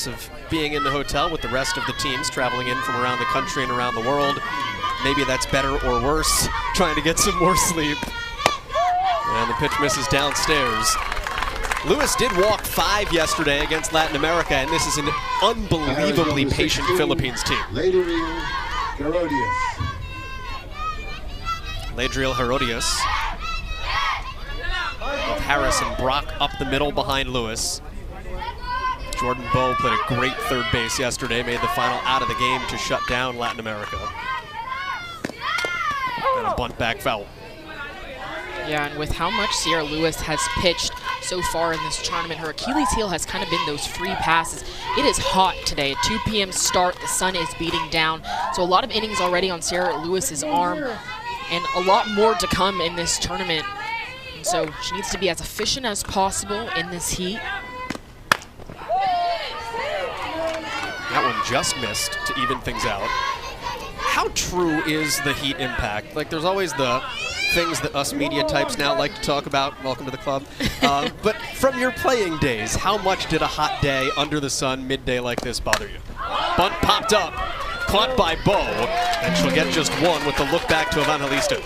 benefits of being in the hotel with the rest of the teams traveling in from around the country and around the world. Maybe that's better or worse, trying to get some more sleep. And the pitch misses downstairs. Lewis did walk 5 yesterday against Latin America, and this is an unbelievably patient Philippines team. Ladriel Herodias with Harris and Brock up the middle behind Lewis. Jordan Bowe played a great third base yesterday, made the final out of the game to shut down Latin America. And a bunt back foul. Yeah, and with how much Sierra Lewis has pitched so far in this tournament, her Achilles heel has kind of been those free passes. It is hot today, a 2 p.m. start, the sun is beating down, so a lot of innings already on Sierra Lewis's arm, and a lot more to come in this tournament. And so she needs to be as efficient as possible in this heat. That one just missed to even things out. How true is the heat impact? Like, there's always the things that us media types now like to talk about. Welcome to the club. But from your playing days, how much did a hot day under the sun midday like this bother you? Bunt popped up, caught by Bowe, and she'll get just one with the look back to Evangelista.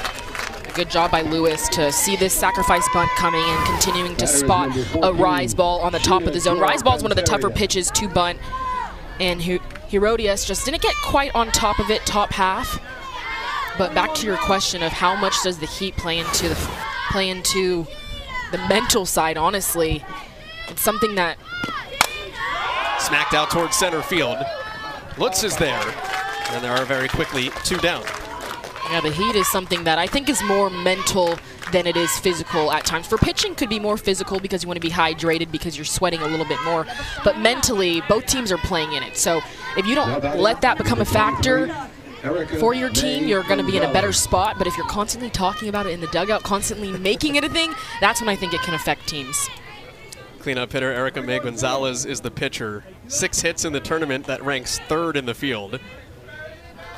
Good job by Lewis to see this sacrifice bunt coming and continuing to spot a rise ball on the top of the zone. Rise ball is one of the tougher pitches to bunt, and Herodias just didn't get quite on top of it, top half. But back to your question of how much does the heat play into the mental side, honestly, it's something that... Smacked out towards center field. Lutz is there, and there are very quickly 2 down. Yeah, the heat is something that I think is more mental than it is physical at times. For pitching, could be more physical because you want to be hydrated because you're sweating a little bit more. But mentally, both teams are playing in it. So if you don't let that become a factor for your team, you're going to be in a better spot. But if you're constantly talking about it in the dugout, constantly making it a thing, that's when I think it can affect teams. Cleanup hitter Erica May Gonzalez is the pitcher. 6 hits in the tournament, that ranks 3rd in the field.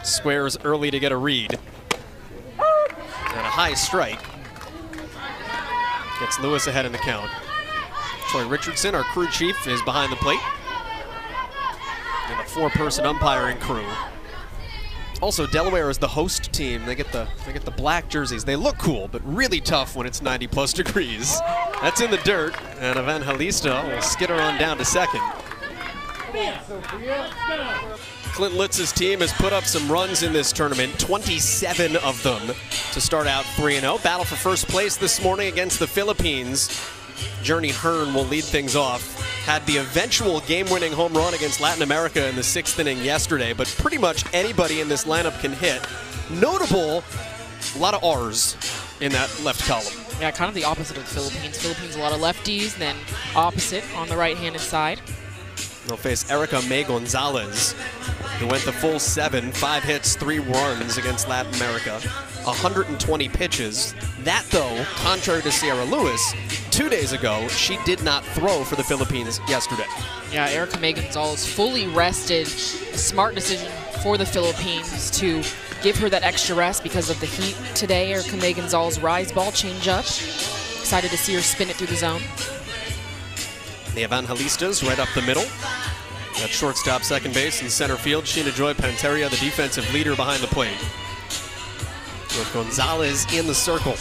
Squares early to get a read. And a high strike. Gets Lewis ahead in the count. Troy Richardson, our crew chief, is behind the plate. And a 4-person umpiring crew. Also, Delaware is the host team. They get the black jerseys. They look cool, but really tough when it's 90+ degrees. That's in the dirt, and Evangelista will skitter on down to second. Clint Litz's team has put up some runs in this tournament, 27 of them to start out 3-0. Battle for first place this morning against the Philippines. Journey Hearn will lead things off. Had the eventual game-winning home run against Latin America in the 6th inning yesterday, but pretty much anybody in this lineup can hit. Notable, a lot of R's in that left column. Yeah, kind of the opposite of the Philippines. Philippines, a lot of lefties, then opposite on the right-handed side. They'll face Erica May Gonzalez, who went the full 7, 5 hits, 3 runs against Latin America, 120 pitches. That, though, contrary to Sierra Lewis, 2 days ago, she did not throw for the Philippines yesterday. Yeah, Erica May Gonzalez fully rested. A smart decision for the Philippines to give her that extra rest because of the heat today. Erica May Gonzalez rise ball change up. Excited to see her spin it through the zone. The Evangelistas right up the middle. At shortstop, second base, and center field, Sheena Joy Panteria, the defensive leader behind the plate. With Gonzalez in the circle.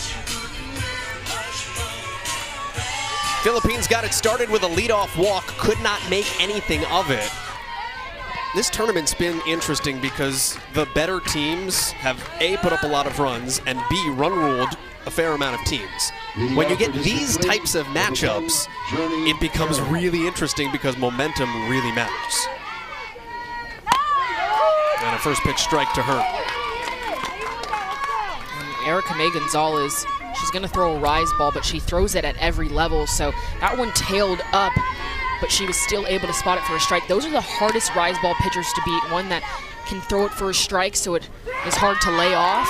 Philippines got it started with a leadoff walk, could not make anything of it. This tournament's been interesting because the better teams have A, put up a lot of runs, and B, run-ruled a fair amount of teams. When you get these types of matchups, it becomes really interesting because momentum really matters. And a first pitch strike to her. Erica May Gonzalez, she's going to throw a rise ball, but she throws it at every level. So that one tailed up, but she was still able to spot it for a strike. Those are the hardest rise ball pitchers to beat. One that can throw it for a strike, so it is hard to lay off.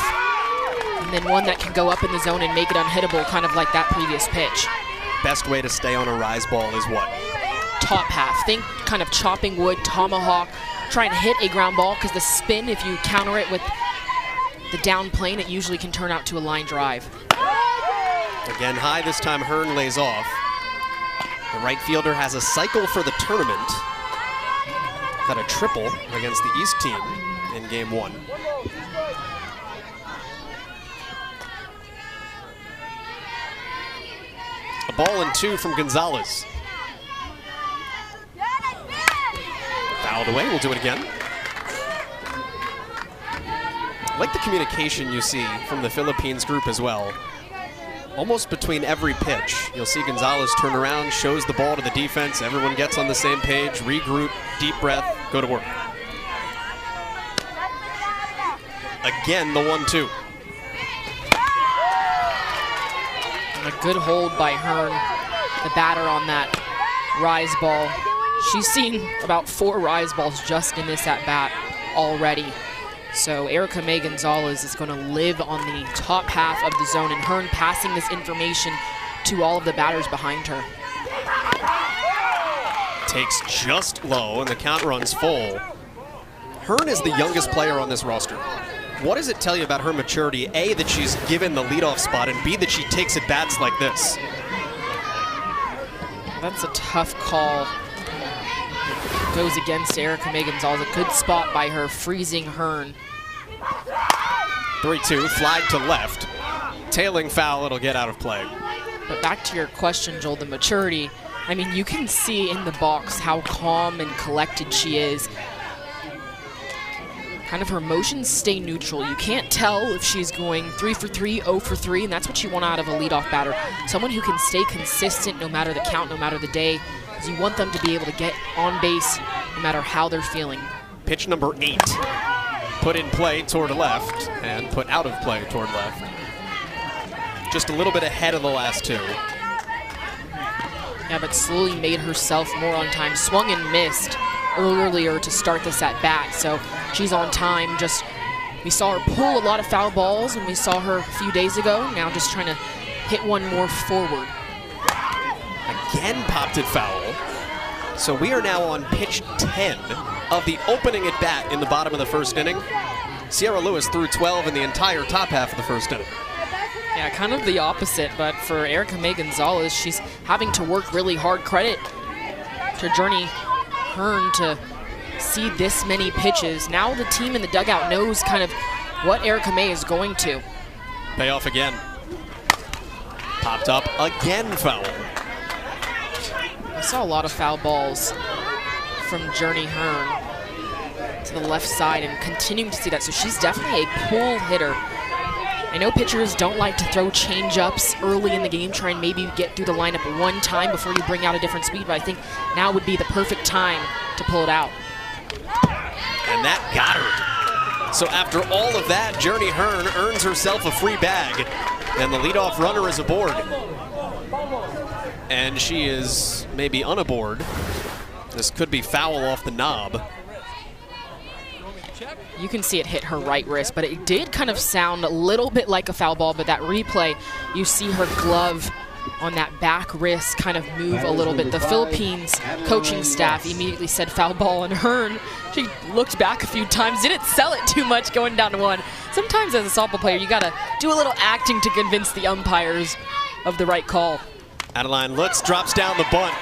And then one that can go up in the zone and make it unhittable, kind of like that previous pitch. Best way to stay on a rise ball is what? Top half. Think kind of chopping wood, tomahawk, trying to hit a ground ball, because the spin, if you counter it with the down plane, it usually can turn out to a line drive. Again, high this time, Hearn lays off. The right fielder has a cycle for the tournament. Got a triple against the East team in game 1. A ball and 2 from Gonzalez. Fouled away, we'll do it again. I like the communication you see from the Philippines group as well. Almost between every pitch, you'll see Gonzalez turn around, shows the ball to the defense, everyone gets on the same page, regroup, deep breath, go to work. Again, the 1-2. And a good hold by Hearn, the batter on that rise ball. She's seen about 4 rise balls just in this at-bat already. So Erica May Gonzalez is going to live on the top half of the zone, and Hearn passing this information to all of the batters behind her. Takes just low, and the count runs full. Hearn is the youngest player on this roster. What does it tell you about her maturity? A, that she's given the leadoff spot, and B, that she takes at bats like this. That's a tough call. Goes against Erica May Gonzalez. A good spot by her, freezing Hearn. 3-2, flag to left. Tailing foul, it'll get out of play. But back to your question, Joel, the maturity. I mean, you can see in the box how calm and collected she is. Kind of her motions stay neutral. You can't tell if she's going 3 for 3, 0 for 3, and that's what you want out of a leadoff batter. Someone who can stay consistent no matter the count, no matter the day. You want them to be able to get on base no matter how they're feeling. Pitch number 8. Put in play toward left and put out of play toward left. Just a little bit ahead of the last 2. Yeah, but slowly made herself more on time. Swung and missed earlier to start this at bat, so she's on time. Just, we saw her pull a lot of foul balls when we saw her a few days ago. Now just trying to hit one more forward. Again popped it foul. So we are now on pitch 10 of the opening at bat in the bottom of the first inning. Sierra Lewis threw 12 in the entire top half of the first inning. Yeah, kind of the opposite, but for Erica May Gonzalez, she's having to work really hard. Credit to Journey Hearn to see this many pitches. Now the team in the dugout knows kind of what Erica May is going to. Payoff again. Popped up again, foul. I saw a lot of foul balls from Journey Hearn to the left side and continuing to see that. So she's definitely a pull hitter. I know pitchers don't like to throw change-ups early in the game, try and maybe get through the lineup one time before you bring out a different speed, but I think now would be the perfect time to pull it out. And that got her. So after all of that, Journey Hearn earns herself a free bag, and the leadoff runner is aboard. And she is maybe unaboard. This could be foul off the knob. You can see it hit her right wrist, but it did kind of sound a little bit like a foul ball, but that replay, you see her glove on that back wrist kind of move a little bit. The Philippines coaching staff immediately said foul ball, and Hearn, she looked back a few times, didn't sell it too much going down to 1. Sometimes as a softball player, you gotta do a little acting to convince the umpires of the right call. Adeline Lutz drops down the bunt.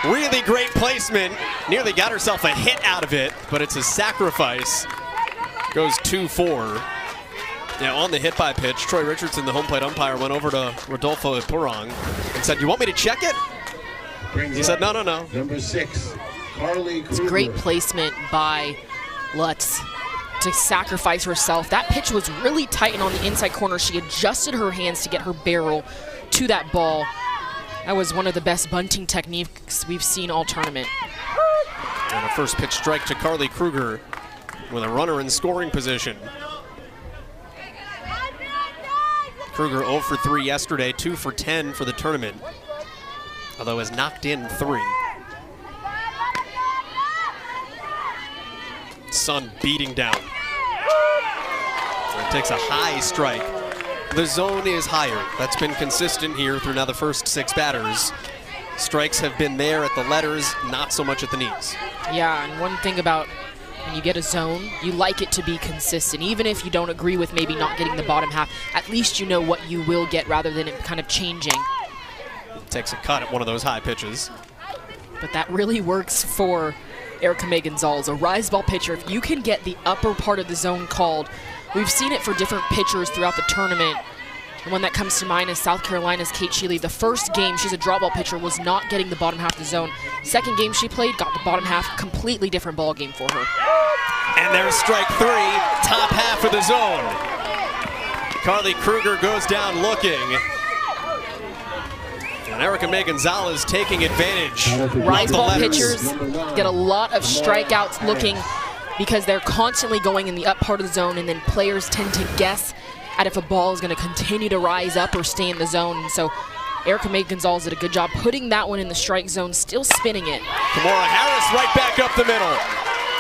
Really great placement. Nearly got herself a hit out of it, but it's a sacrifice. Goes 2-4. Now on the hit by pitch, Troy Richardson, the home plate umpire, went over to Rodolfo Ipurong and said, "You want me to check it?" He said, "No, no, no." Number 6, Carly Kruger. It's great placement by Lutz to sacrifice herself. That pitch was really tight and on the inside corner. She adjusted her hands to get her barrel to that ball. That was one of the best bunting techniques we've seen all tournament. And a first pitch strike to Carly Kruger with a runner in scoring position. Kruger 0 for 3 yesterday, 2 for 10 for the tournament, although has knocked in 3. Sun beating down. It takes a high strike. The zone is higher. That's been consistent here through now the first 6 batters. Strikes have been there at the letters, not so much at the knees. Yeah, and one thing about when you get a zone, you like it to be consistent. Even if you don't agree with maybe not getting the bottom half, at least you know what you will get rather than it kind of changing. Takes a cut at one of those high pitches. But that really works for Erica May Gonzalez, a rise ball pitcher. If you can get the upper part of the zone called, we've seen it for different pitchers throughout the tournament. The one that comes to mind is South Carolina's Kate Sheely. The first game, she's a drop ball pitcher, was not getting the bottom half of the zone. Second game she played, got the bottom half, completely different ball game for her. And there's strike 3, top half of the zone. Carly Kruger goes down looking. And Erica May Gonzalez taking advantage. Rise ball pitchers get a lot of strikeouts looking because they're constantly going in the up part of the zone, and then players tend to guess at if a ball is going to continue to rise up or stay in the zone. And so Erica May Gonzalez did a good job putting that one in the strike zone, still spinning it. Kimora Harris right back up the middle.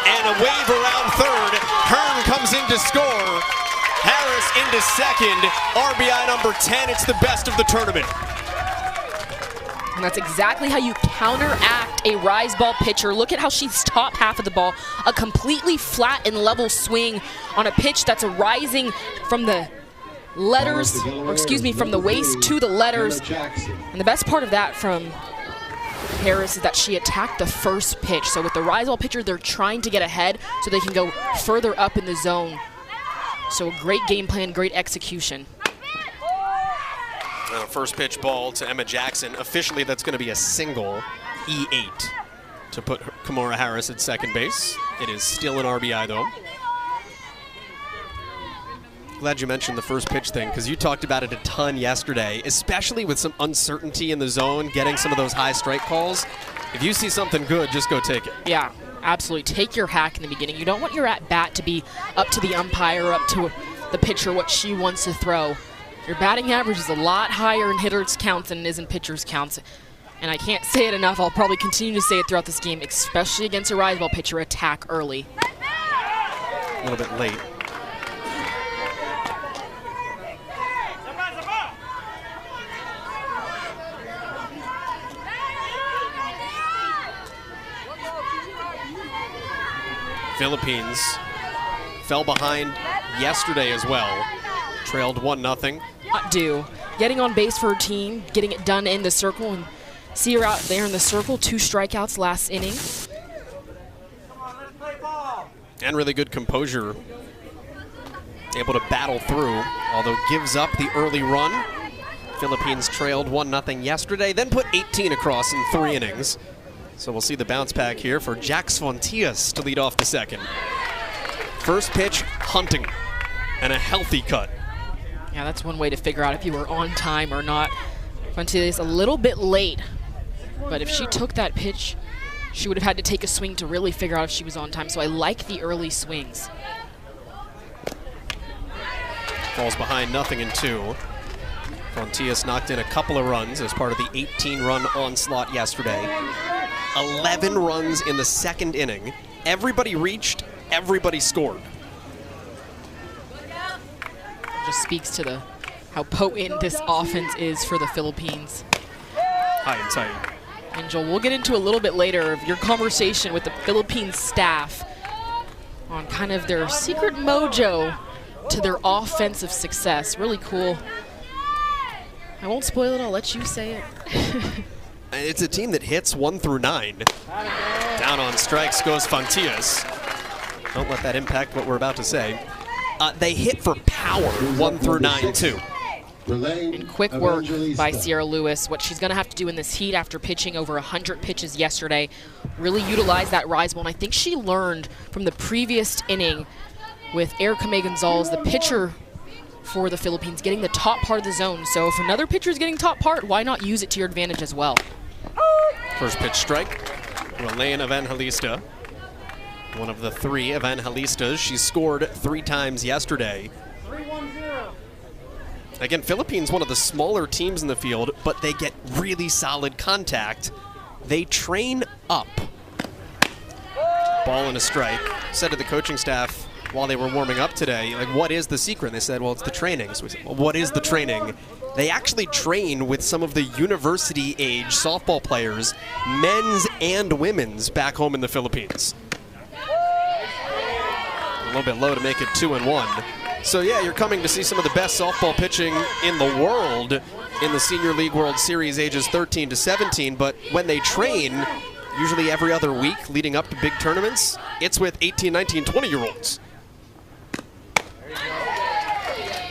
And a wave around third. Hearn comes in to score. Harris into second. RBI number 10. It's the best of the tournament. And that's exactly how you counteract a rise ball pitcher. Look at how she's top half of the ball. A completely flat and level swing on a pitch that's rising from the letters, or excuse me, from the waist to the letters. And the best part of that from Harris is that she attacked the first pitch. So with the rise ball pitcher, they're trying to get ahead so they can go further up in the zone. So a great game plan, great execution. And a first pitch ball to Emma Jackson. Officially, that's going to be a single, E8, to put Kimora Harris at second base. It is still an RBI, though. Glad you mentioned the first pitch thing, because you talked about it a ton yesterday, especially with some uncertainty in the zone, getting some of those high strike calls. If you see something good, just go take it. Yeah, absolutely. Take your hack in the beginning. You don't want your at-bat to be up to the umpire, up to the pitcher, what she wants to throw. Your batting average is a lot higher in hitters' counts than it is in pitchers' counts. And I can't say it enough. I'll probably continue to say it throughout this game, especially against a rise ball pitcher. Attack early. A little bit late. Philippines fell behind yesterday as well. Trailed 1-0. Getting on base for her team, getting it done in the circle, and see her out there in the circle. 2 strikeouts last inning. And really good composure. Able to battle through, although gives up the early run. Philippines trailed 1-0 yesterday, then put 18 across in 3 innings. So we'll see the bounce back here for Jax Fontias to lead off the second. First pitch, hunting, and a healthy cut. Yeah, that's one way to figure out if you were on time or not. Fontias a little bit late, but if she took that pitch, she would have had to take a swing to really figure out if she was on time. So I like the early swings. Falls behind 0-2. Fontias knocked in a couple of runs as part of the 18-run onslaught yesterday. 11 runs in the second inning. Everybody reached, everybody scored. Just speaks to how potent this offense is for the Philippines. High and tight. And Joel, we'll get into a little bit later of your conversation with the Philippine staff on kind of their secret mojo to their offensive success. Really cool. I won't spoil it, I'll let you say it. It's a team that hits 1 through 9. Down on strikes goes Fontias. Don't let that impact what we're about to say. They hit for power 1 through 9 too. And quick work by Sierra Lewis. What she's going to have to do in this heat after pitching over 100 pitches yesterday, really utilize that rise ball. And I think she learned from the previous inning with Erica May Gonzalez, the pitcher for the Philippines, getting the top part of the zone. So if another pitcher is getting top part, why not use it to your advantage as well? First pitch strike. Relaine Evangelista, one of the 3 Evangelistas. She scored 3 times yesterday. Again, Philippines, one of the smaller teams in the field, but they get really solid contact. They train up. Ball and a strike. Said to the coaching staff while they were warming up today, like, what is the secret? And they said, well, it's the training. So we said, well, what is the training? They actually train with some of the university-age softball players, men's and women's, back home in the Philippines. A little bit low to make it 2-1. So yeah, you're coming to see some of the best softball pitching in the world in the Senior League World Series ages 13 to 17, but when they train, usually every other week leading up to big tournaments. It's with 18, 19, 20-year-olds.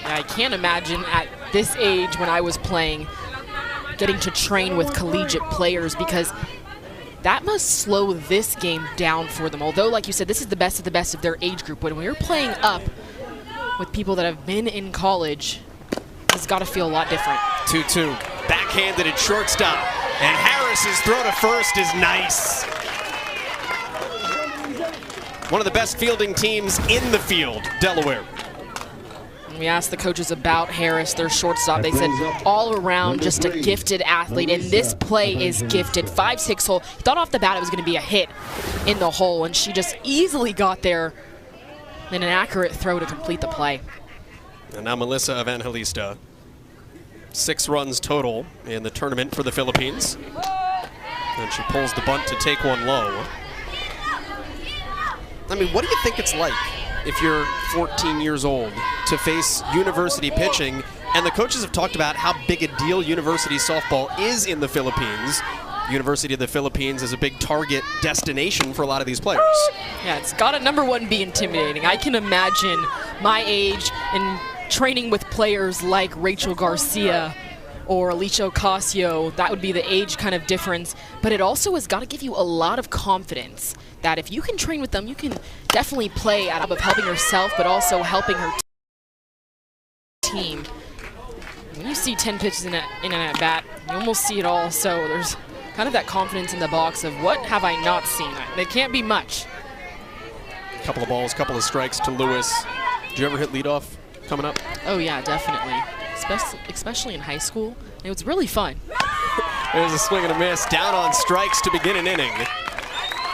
I can't imagine at this age when I was playing getting to train with collegiate players, because that must slow this game down for them. Although, like you said, this is the best of their age group. When we're playing up with people that have been in college, it's got to feel a lot different. 2-2, backhanded at shortstop, and Harris's throw to first is nice. One of the best fielding teams in the field, Delaware. We asked the coaches about Harris, their shortstop. They said all around just a gifted athlete, and this play is gifted. 5-6 hole. He thought off the bat it was going to be a hit in the hole, and she just easily got there in an accurate throw to complete the play. And now Melissa Evangelista. 6 runs total in the tournament for the Philippines. And she pulls the bunt to take one low. I mean, what do you think it's like if you're 14 years old to face university pitching? And the coaches have talked about how big a deal university softball is in the Philippines. University of the Philippines is a big target destination for a lot of these players. Yeah, it's got to, number one, be intimidating. I can imagine my age and training with players like Rachel Garcia or Alicia Ocasio. That would be the age kind of difference. But it also has got to give you a lot of confidence that if you can train with them, you can definitely play out of helping yourself, but also helping her team. When you see 10 pitches in an at-bat, you almost see it all. So there's kind of that confidence in the box of what have I not seen? It can't be much. Couple of balls, couple of strikes to Lewis. Did you ever hit leadoff coming up? Oh yeah, definitely. Especially in high school. It was really fun. There's a swing and a miss. Down on strikes to begin an inning.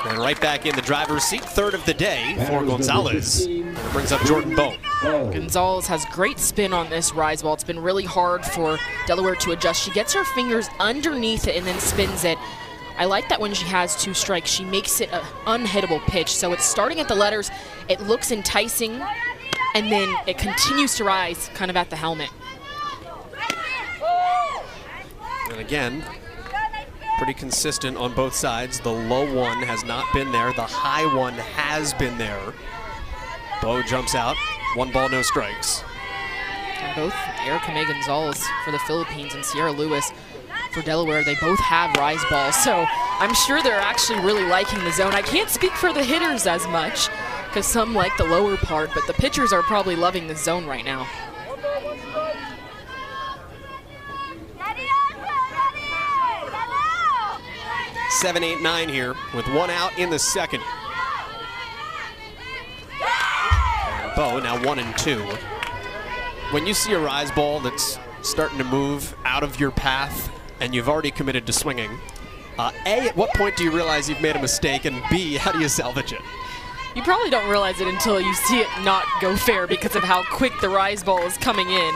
And right back in the driver's seat, third of the day for Gonzalez. Brings up Jordan Bowe. Gonzalez has great spin on this rise ball. It's been really hard for Delaware to adjust. She gets her fingers underneath it and then spins it. I like that when she has 2 strikes, she makes it an unhittable pitch. So it's starting at the letters, it looks enticing, and then it continues to rise kind of at the helmet. And again, pretty consistent on both sides. The low one has not been there. The high one has been there. Bowe jumps out. 1 ball, no strikes. And both Erica May Gonzalez for the Philippines and Sierra Lewis for Delaware, they both have rise balls. So I'm sure they're actually really liking the zone. I can't speak for the hitters as much because some like the lower part, but the pitchers are probably loving the zone right now. Seven, 8, 9 here with 1 out in the second. And Bowe now 1 and 2. When you see a rise ball that's starting to move out of your path and you've already committed to swinging, A, at what point do you realize you've made a mistake, and B, how do you salvage it? You probably don't realize it until you see it not go fair because of how quick the rise ball is coming in.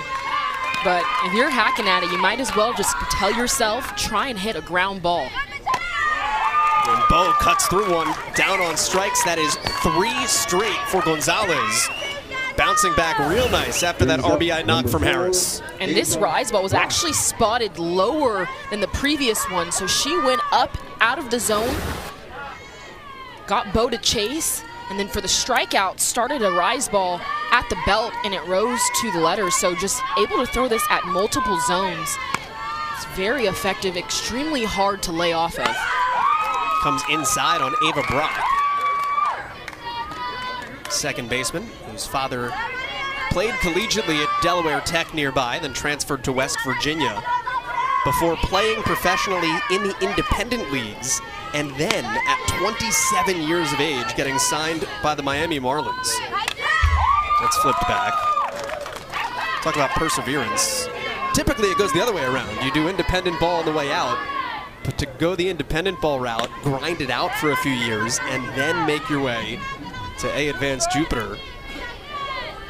But if you're hacking at it, you might as well just tell yourself, try and hit a ground ball. And Bowe cuts through one, down on strikes. That is 3 straight for Gonzalez. Bouncing back real nice after that RBI knock from Harris. And this rise ball was actually spotted lower than the previous one, so she went up out of the zone, got Bowe to chase, and then for the strikeout, started a rise ball at the belt, and it rose to the letters, so just able to throw this at multiple zones. It's very effective, extremely hard to lay off of. Comes inside on Ava Brock. Second baseman, whose father played collegiately at Delaware Tech nearby, then transferred to West Virginia before playing professionally in the independent leagues, and then at 27 years of age getting signed by the Miami Marlins. That's flipped back. Talk about perseverance. Typically it goes the other way around. You do independent ball on the way out, but to go the independent ball route, grind it out for a few years, and then make your way to A Advanced Jupiter.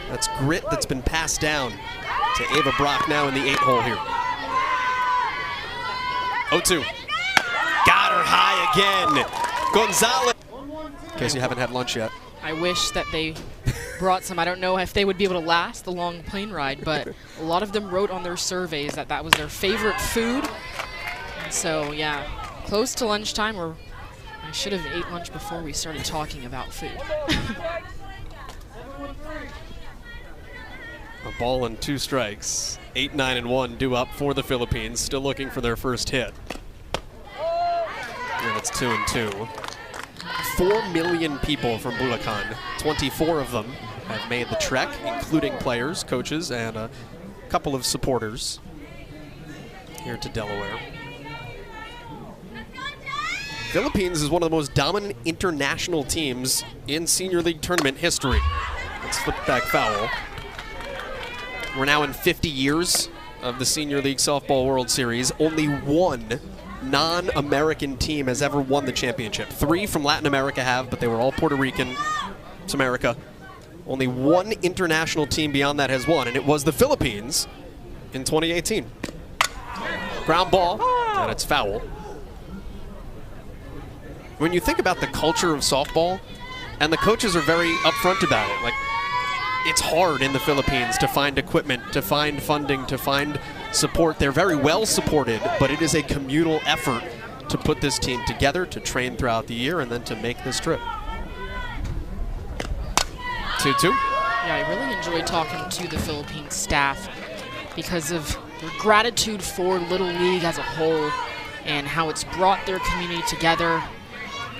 That's grit that's been passed down to Ava Brock now in the 8 hole here. 0-2. Got her high again. Gonzalez. In case you haven't had lunch yet. I wish that they brought some. I don't know if they would be able to last the long plane ride, but a lot of them wrote on their surveys that that was their favorite food. And so, yeah, close to lunchtime. We're should have ate lunch before we started talking about food. A ball and 2 strikes. 8, 9, and 1 due up for the Philippines. Still looking for their first hit. And it's 2 and 2. 4 million people from Bulacan. 24 of them have made the trek, including players, coaches, and a couple of supporters here to Delaware. Philippines is one of the most dominant international teams in Senior League tournament history. Let's flip back foul. We're now in 50 years of the Senior League Softball World Series. Only one non-American team has ever won the championship. 3 from Latin America have, but they were all Puerto Rican. It's America. Only one international team beyond that has won, and it was the Philippines in 2018. Ground ball, and it's foul. When you think about the culture of softball, and the coaches are very upfront about it, like, it's hard in the Philippines to find equipment, to find funding, to find support. They're very well supported, but it is a communal effort to put this team together, to train throughout the year, and then to make this trip. 2-2. Yeah, I really enjoyed talking to the Philippines staff because of their gratitude for Little League as a whole and how it's brought their community together.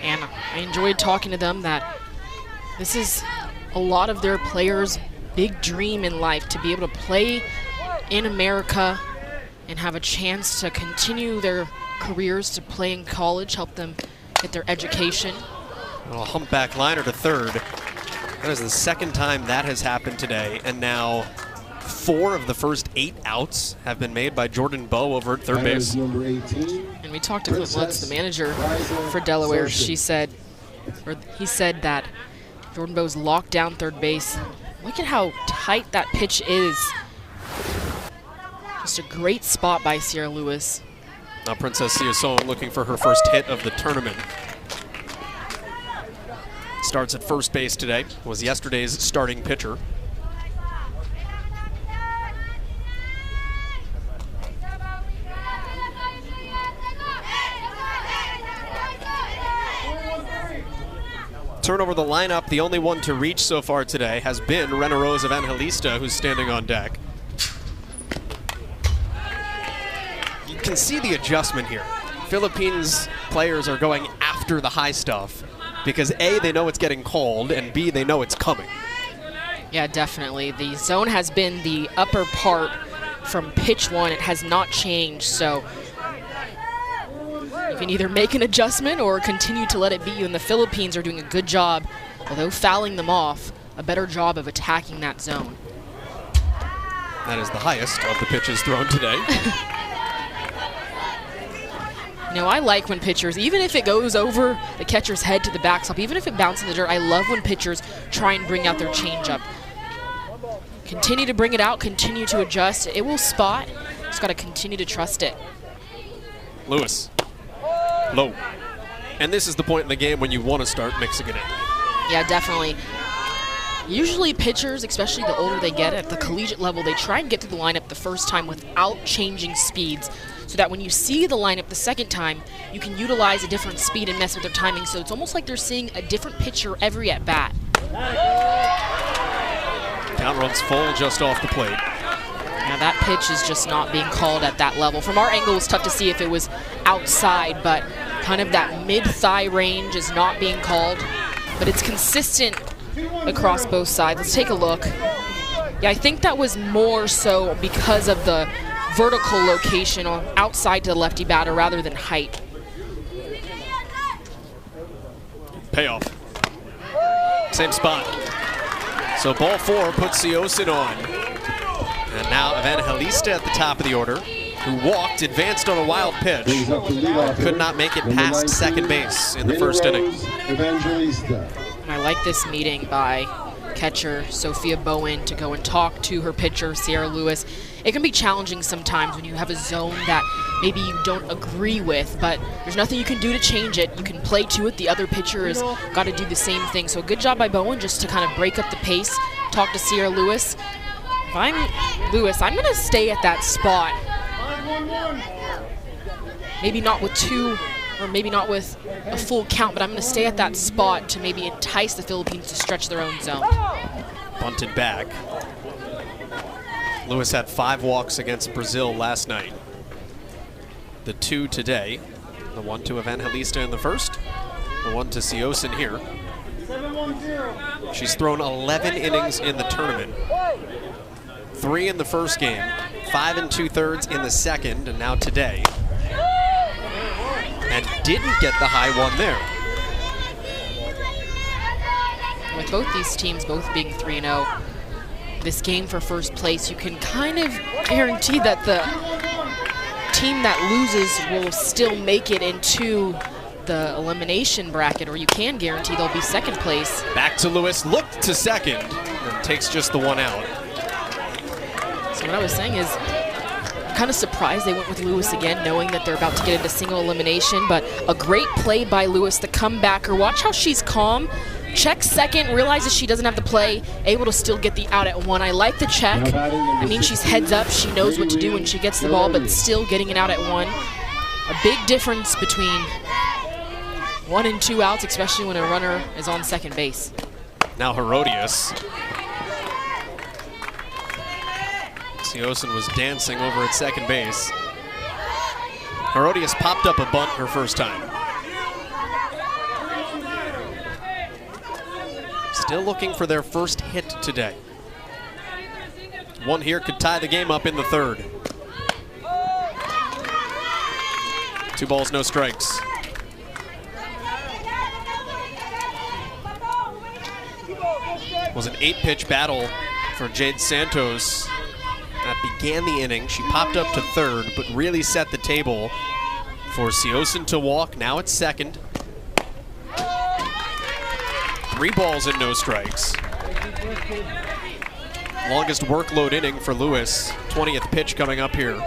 And I enjoyed talking to them that this is a lot of their players' big dream in life, to be able to play in America and have a chance to continue their careers, to play in college, help them get their education. A humpback liner to third. That is the second time that has happened today, and now 4 of the first 8 outs have been made by Jordan Bowe over at third base. And we talked to Clint Lutz, the manager for Delaware. He said that Jordan Bowe's locked down third base. Look at how tight that pitch is. Just a great spot by Sierra Lewis. Now Princess Siasong looking for her first hit of the tournament. Starts at first base today. Was yesterday's starting pitcher. Turn over the lineup. The only one to reach so far today has been Renaroz Evangelista, who's standing on deck. You can see the adjustment here. Philippines players are going after the high stuff because A, they know it's getting called, and B, they know it's coming. Yeah, definitely. The zone has been the upper part from pitch 1. It has not changed, so you can either make an adjustment or continue to let it beat you, and the Philippines are doing a good job, although fouling them off, a better job of attacking that zone. That is the highest of the pitches thrown today. You know, I like when pitchers, even if it goes over the catcher's head to the backstop, even if it bounces in the dirt, I love when pitchers try and bring out their changeup. Continue to bring it out, continue to adjust. It will spot. Just got to continue to trust it. Lewis. Low. And this is the point in the game when you want to start mixing it in. Yeah, definitely. Usually pitchers, especially the older they get at the collegiate level, they try and get through the lineup the first time without changing speeds, so that when you see the lineup the second time, you can utilize a different speed and mess with their timing. So it's almost like they're seeing a different pitcher every at-bat. Count runs full just off the plate. Now that pitch is just not being called at that level. From our angle, it's tough to see if it was outside, but kind of that mid-thigh range is not being called. But it's consistent across both sides. Let's take a look. Yeah, I think that was more so because of the vertical location on outside to the lefty batter rather than height. Payoff. Same spot. So ball 4 puts Siosin on. And now Evangelista at the top of the order, who walked, advanced on a wild pitch, could not make it past second base in the first inning. And I like this meeting by catcher Sophia Bowen to go and talk to her pitcher, Sierra Lewis. It can be challenging sometimes when you have a zone that maybe you don't agree with, but there's nothing you can do to change it. You can play to it. The other pitcher has got to do the same thing. So good job by Bowen just to kind of break up the pace, talk to Sierra Lewis. If I'm Lewis, I'm going to stay at that spot. Maybe not with 2 or maybe not with a full count, but I'm going to stay at that spot to maybe entice the Philippines to stretch their own zone. Bunted back. Lewis had 5 walks against Brazil last night. The 2 today. The 1 to Evangelista in the first. The 1 to Siosin here. She's thrown 11 innings in the tournament. 3 in the first game, 5 2/3 in the second, and now today. And didn't get the high one there. With both these teams both being 3-0, this game for first place, you can kind of guarantee that the team that loses will still make it into the elimination bracket, or you can guarantee they'll be second place. Back to Lewis, looked to second, and takes just the 1 out. So what I was saying is, I'm kind of surprised they went with Lewis again, knowing that they're about to get into single elimination, but a great play by Lewis, the comebacker. Watch how she's calm. Checks second, realizes she doesn't have the play, able to still get the out at 1. I like the check. I mean, she's heads up. She knows what to do when she gets the ball, but still getting it out at 1. A big difference between 1 and 2 outs, especially when a runner is on second base. Now Herodias. Siosin was dancing over at second base. Herodias popped up a bunt her first time. Still looking for their first hit today. 1 here could tie the game up in the third. 2 balls, no strikes. It was an 8-pitch battle for Jade Santos. That began the inning. She popped up to third, but really set the table for Siosin to walk. Now it's second. 3 balls and no strikes. Longest workload inning for Lewis. 20th pitch coming up here.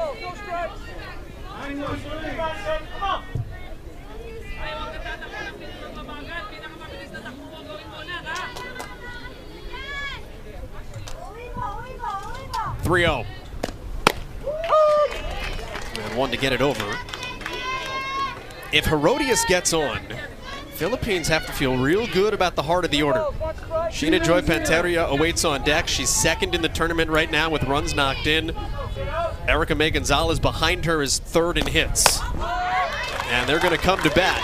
(3-0). And 1 to get it over. If Herodias gets on, Philippines have to feel real good about the heart of the order. Sheena Joy Panteria awaits on deck. She's second in the tournament right now with runs knocked in. Erica May Gonzalez behind her is third in hits. And they're going to come to bat.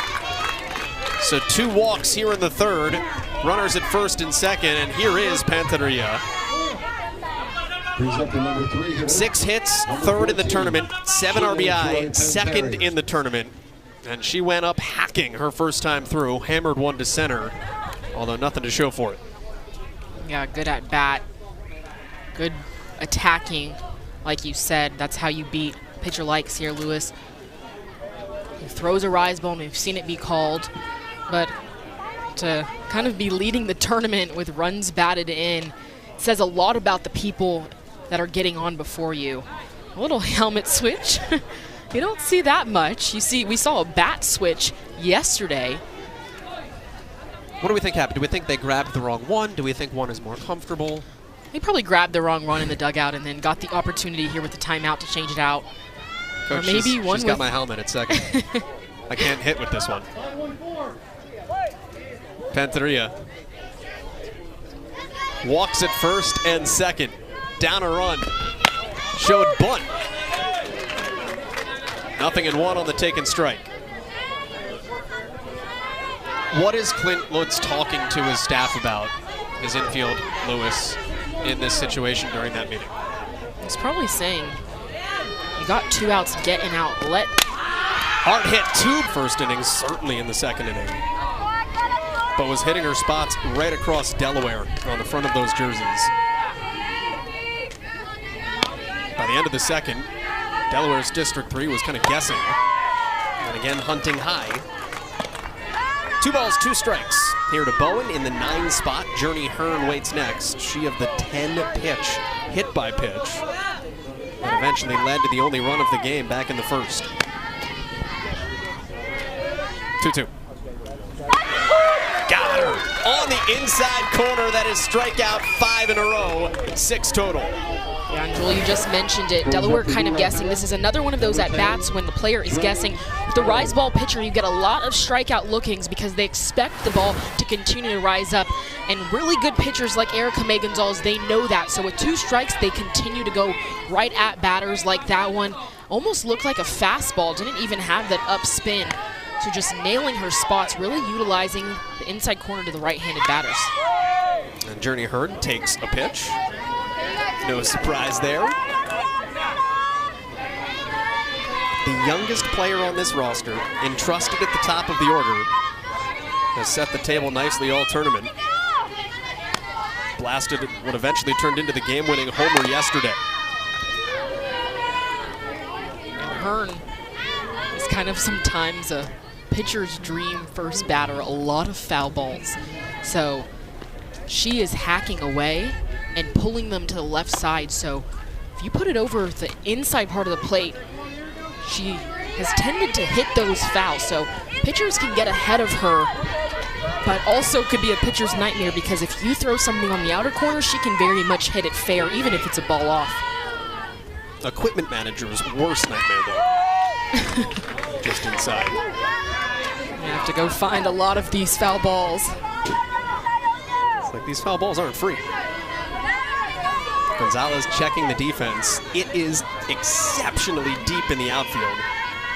So 2 walks here in the third. Runners at first and second, and here is Panteria. 6 hits, third in the tournament, 7 RBI, second in the tournament. And she went up hacking her first time through, hammered 1 to center, although nothing to show for it. Yeah, good at bat, good attacking, like you said. That's how you beat pitcher like Sierra Lewis. He throws a rise ball, we've seen it be called, but to kind of be leading the tournament with runs batted in says a lot about the people that are getting on before you. A little helmet switch. You don't see that much. We saw a bat switch yesterday. What do we think happened? Do we think they grabbed the wrong one? Do we think one is more comfortable? They probably grabbed the wrong one in the dugout and then got the opportunity here with the timeout to change it out. Coach, or maybe she's got my helmet at second. I can't hit with this one. Panteria walks at first and second. Down a run. Showed bunt. 0-1 on the taken strike. What is Clint Lutz talking to his staff about, his infield, Lewis, in this situation during that meeting? He's probably saying, you got 2 outs, get an outlet. Hard hit 2 first innings, certainly in the second inning. But was hitting her spots right across Delaware on the front of those jerseys. By the end of the second, Delaware's District 3 was kind of guessing. And again, hunting high. 2 balls, 2 strikes. Here to Bowen in the 9 spot. Journey Hearn waits next. She of the 10 pitch, hit by pitch. That eventually led to the only run of the game back in the first. 2-2. Got her on the inside corner. That is strikeout 5 in a row, 6 total. Yeah, and Joel, you just mentioned it. Delaware kind of guessing. This is another one of those at-bats when the player is guessing. With the rise ball pitcher, you get a lot of strikeout lookings because they expect the ball to continue to rise up. And really good pitchers like Erica May Gonzalez, they know that. So with 2 strikes, they continue to go right at batters like that one. Almost looked like a fastball, didn't even have that up spin. So just nailing her spots, really utilizing the inside corner to the right-handed batters. And Journey Hearn takes a pitch. No surprise there. The youngest player on this roster, entrusted at the top of the order, has set the table nicely all tournament. Blasted what eventually turned into the game-winning homer yesterday. Hearn is kind of sometimes a pitcher's dream first batter, a lot of foul balls. So she is hacking away and pulling them to the left side. So if you put it over the inside part of the plate, she has tended to hit those fouls. So pitchers can get ahead of her, but also could be a pitcher's nightmare because if you throw something on the outer corner, she can very much hit it fair, even if it's a ball off. Equipment manager's worst nightmare, though. Just inside. You have to go find a lot of these foul balls. It's like these foul balls aren't free. Gonzalez checking the defense. It is exceptionally deep in the outfield.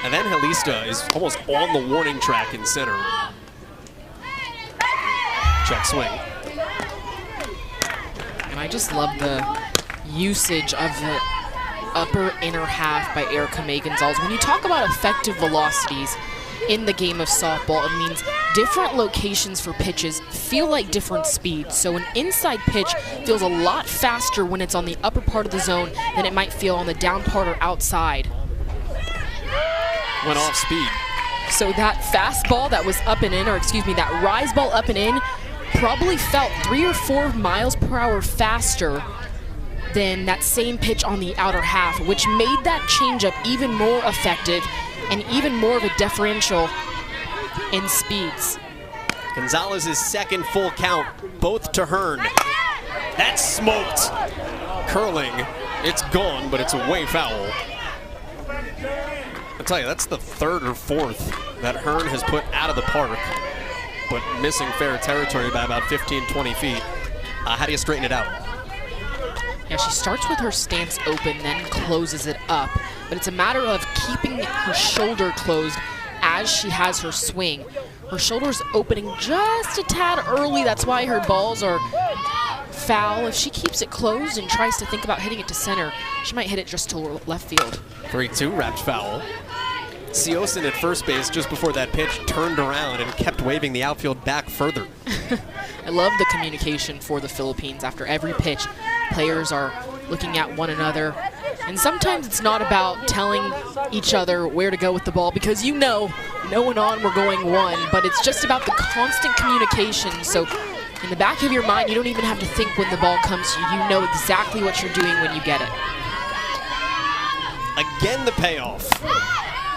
And then Helista is almost on the warning track in center. Check swing. And I just love the usage of the upper inner half by Erica May Gonzalez. When you talk about effective velocities in the game of softball, it means different locations for pitches feel like different speeds. So an inside pitch feels a lot faster when it's on the upper part of the zone than it might feel on the down part or outside. Went off speed. So that fastball that was up and in, or excuse me, that rise ball up and in, probably felt 3 or 4 miles per hour faster than that same pitch on the outer half, which made that changeup even more effective and even more of a differential in speeds. Gonzalez's second full count, both to Hearn. That's smoked. Curling, it's gone, but it's way foul. I'll tell you, that's the 3rd or 4th that Hearn has put out of the park, but missing fair territory by about 15, 20 feet. How do you straighten it out? Yeah, she starts with her stance open, then closes it up. But it's a matter of keeping her shoulder closed as she has her swing. Her shoulder's opening just a tad early. That's why her balls are foul. If she keeps it closed and tries to think about hitting it to center, she might hit it just to left field. 3-2, wrapped foul. Siosin at first base just before that pitch turned around and kept waving the outfield back further. I love the communication for the Philippines. After every pitch, players are looking at one another. And sometimes it's not about telling each other where to go with the ball because you know, no one on, we're going one, but it's just about the constant communication. So in the back of your mind, you don't even have to think when the ball comes to you. You know exactly what you're doing when you get it. Again, the payoff.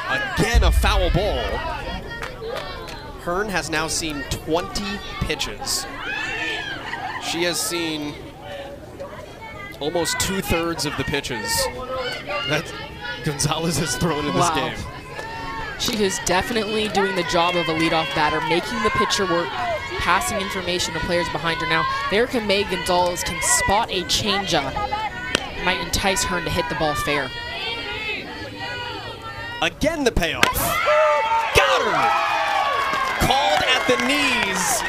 Again, a foul ball. Hearn has now seen 20 pitches. She has seen almost 2/3 of the pitches that Gonzalez has thrown in this game. She is definitely doing the job of a leadoff batter, making the pitcher work, passing information to players behind her. Now, Erica May Gonzalez can spot a changeup. Might entice Hearn to hit the ball fair. Again, the payoff. Got her! Called at the knees.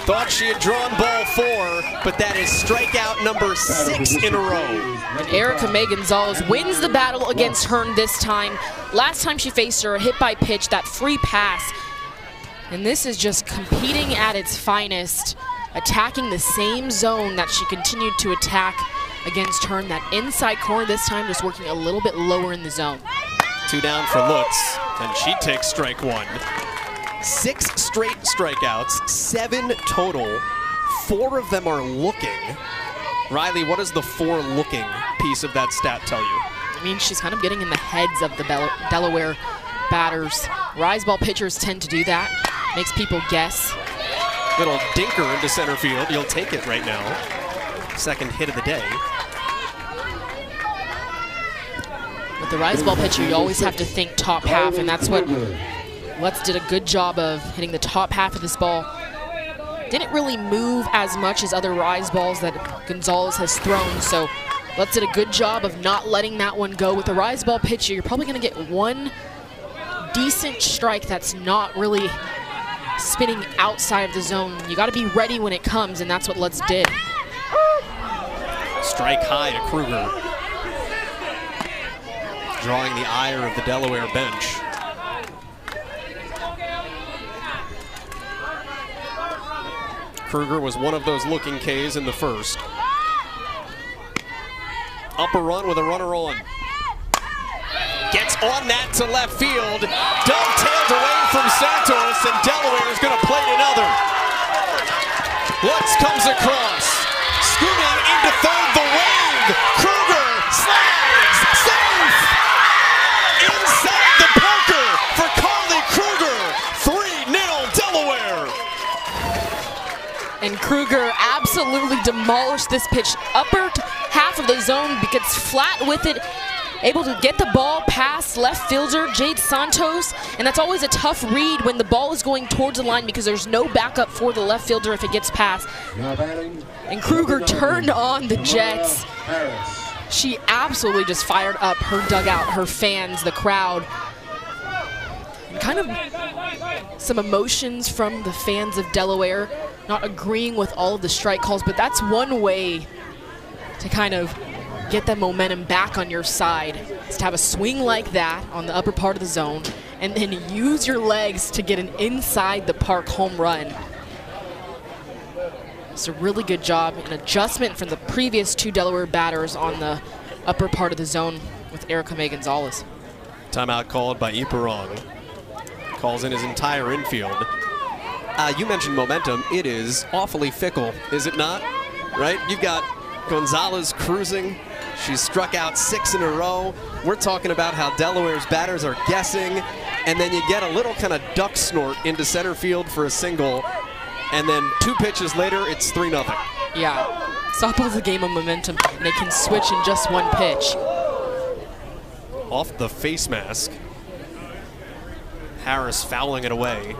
Thought she had drawn ball 4, but that is strikeout number 6 in a row. And Erica May Gonzalez wins the battle against Hearn this time. Last time she faced her, a hit by pitch, that free pass. And this is just competing at its finest, attacking the same zone that she continued to attack against Hearn. That inside corner this time just working a little bit lower in the zone. 2 down for Lutz, and she takes strike 1. 6 straight strikeouts, 7 total. 4 of them are looking. Riley, what does the 4 looking piece of that stat tell you? I mean, she's kind of getting in the heads of the Delaware batters. Rise ball pitchers tend to do that. Makes people guess. Little dinker into center field. You'll take it right now. Second hit of the day. With the rise ball pitcher, you always have to think top half, and that's what Lutz did a good job of, hitting the top half of this ball. Didn't really move as much as other rise balls that Gonzalez has thrown, so Lutz did a good job of not letting that one go. With the rise ball pitcher, you're probably going to get one decent strike that's not really spinning outside of the zone. You got to be ready when it comes, and that's what Lutz did. Strike high to Kruger, drawing the ire of the Delaware bench. Kruger was one of those looking Ks in the first. Up a run with a runner on. Gets on that to left field. Dovetailed away from Santos, and Delaware is going to plate another. Lutz comes across. Scooting into third, the wave. Kruger slides. Safe! Inside the poker for Carly Kruger. 3-0 Delaware. And Kruger absolutely demolished this pitch. Upper half of the zone, gets flat with it, able to get the ball past left fielder Jade Santos, and that's always a tough read when the ball is going towards the line because there's no backup for the left fielder if it gets past. And Kruger turned on the Jets. She absolutely just fired up her dugout, her fans, the crowd. And kind of some emotions from the fans of Delaware, not agreeing with all of the strike calls, but that's one way to kind of get that momentum back on your side, is to have a swing like that on the upper part of the zone and then use your legs to get an inside the park home run. It's a really good job, an adjustment from the previous two Delaware batters on the upper part of the zone with Erica May Gonzalez. Timeout called by Iparong. Calls in his entire infield. You mentioned momentum. It is awfully fickle, is it not? Right? You've got Gonzalez cruising. She's struck out 6 in a row. We're talking about how Delaware's batters are guessing, and then you get a little kind of duck snort into center field for a single, and then 2 pitches later, it's 3-0. Yeah, softball's a game of momentum, and it can switch in just one pitch. Off the face mask. Harris fouling it away.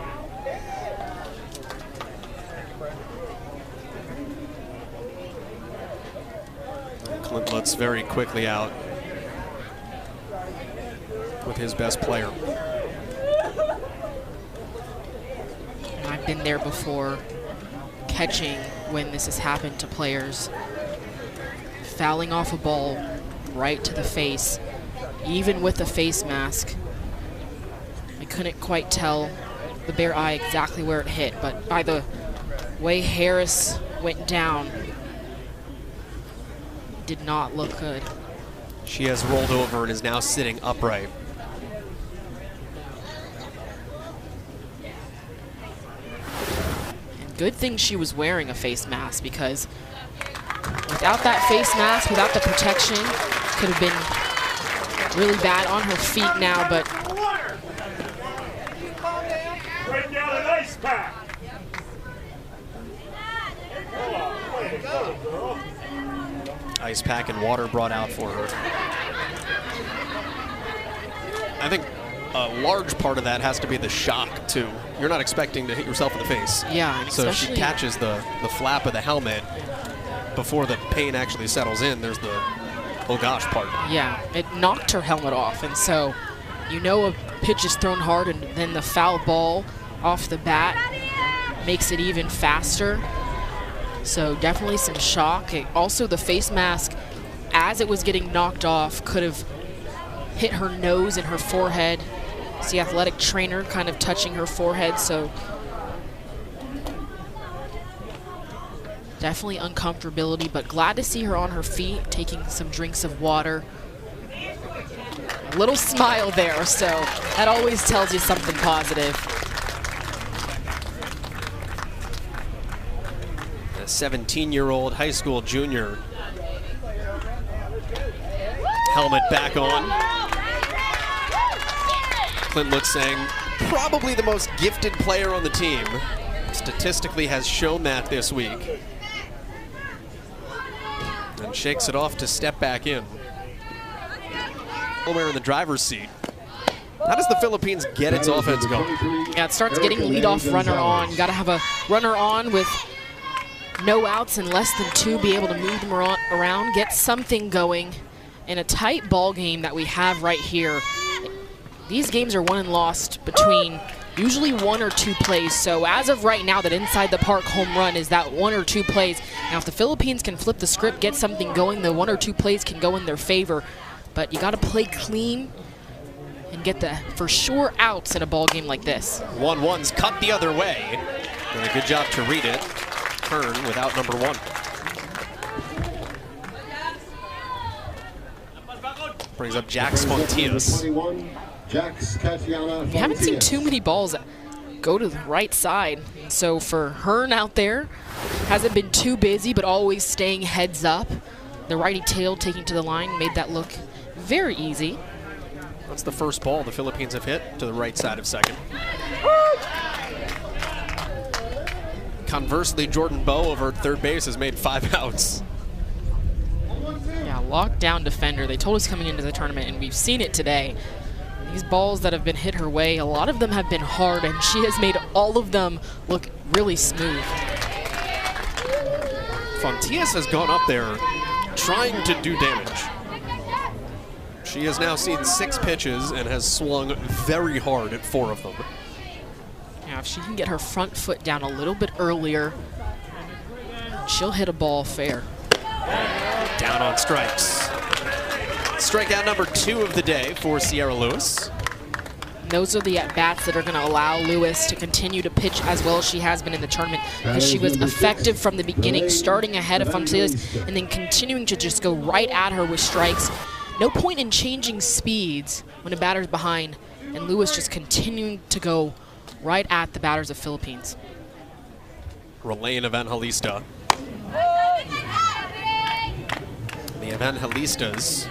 Clint Lutz very quickly out with his best player. I've been there before, catching when this has happened to players. Fouling off a ball right to the face, even with a face mask. I couldn't quite tell the bare eye exactly where it hit, but by the way Harris went down, did not look good. She has rolled over and is now sitting upright. And good thing she was wearing a face mask, because without that face mask, without the protection, could have been really bad on her feet now, but Bring down an ice pack. Ice pack and water brought out for her. I think a large part of that has to be the shock, too. You're not expecting to hit yourself in the face. yeah, and So if she especially catches the flap of the helmet before the pain actually settles in, there's the oh gosh part. yeah, it knocked her helmet off, and so you know a pitch is thrown hard, and then the foul ball off the bat makes it even faster. So definitely some shock. Also, the face mask, as it was getting knocked off, could have hit her nose and her forehead. It's the athletic trainer kind of touching her forehead, so definitely uncomfortability, but glad to see her on her feet, taking some drinks of water. A little smile there, so that always tells you something positive. A 17-year-old high school junior. Helmet back on. Clint Lutz saying probably the most gifted player on the team. Statistically has shown that this week. And shakes it off to step back in. Delaware in the driver's seat. How does the Philippines get its offense going? Yeah, it starts getting leadoff runner on. You got to have a runner on with no outs and less than 2, be able to move them around, get something going in a tight ball game that we have right here. These games are won and lost between usually 1 or 2 plays. So as of right now, that inside the park home run is that 1 or 2 plays. Now, if the Philippines can flip the script, get something going, the 1 or 2 plays can go in their favor. But you got to play clean and get the for sure outs in a ball game like this. 1-1's cut the other way. Doing a good job to read it. Hearn without number 1. Brings up Jax Fontius. We haven't seen too many balls go to the right side. So for Hearn out there, hasn't been too busy, but always staying heads up. The righty tail taking to the line made that look very easy. That's the first ball the Philippines have hit to the right side of second. Conversely, Jordan Bowe over at third base has made 5 outs. Yeah, lockdown defender. They told us coming into the tournament, and we've seen it today. These balls that have been hit her way, a lot of them have been hard, and she has made all of them look really smooth. Fontius has gone up there trying to do damage. She has now seen 6 pitches and has swung very hard at 4 of them. Now, if she can get her front foot down a little bit earlier, she'll hit a ball fair. Down on strikes. Strikeout number 2 of the day for Sierra Lewis. Those are the at-bats that are going to allow Lewis to continue to pitch as well as she has been in the tournament, because she was effective from the beginning, starting ahead of Fontius and then continuing to just go right at her with strikes. No point in changing speeds when a batter's behind, and Lewis just continuing to go right at the batters of Philippines. Relaine Evangelista. The Evangelistas,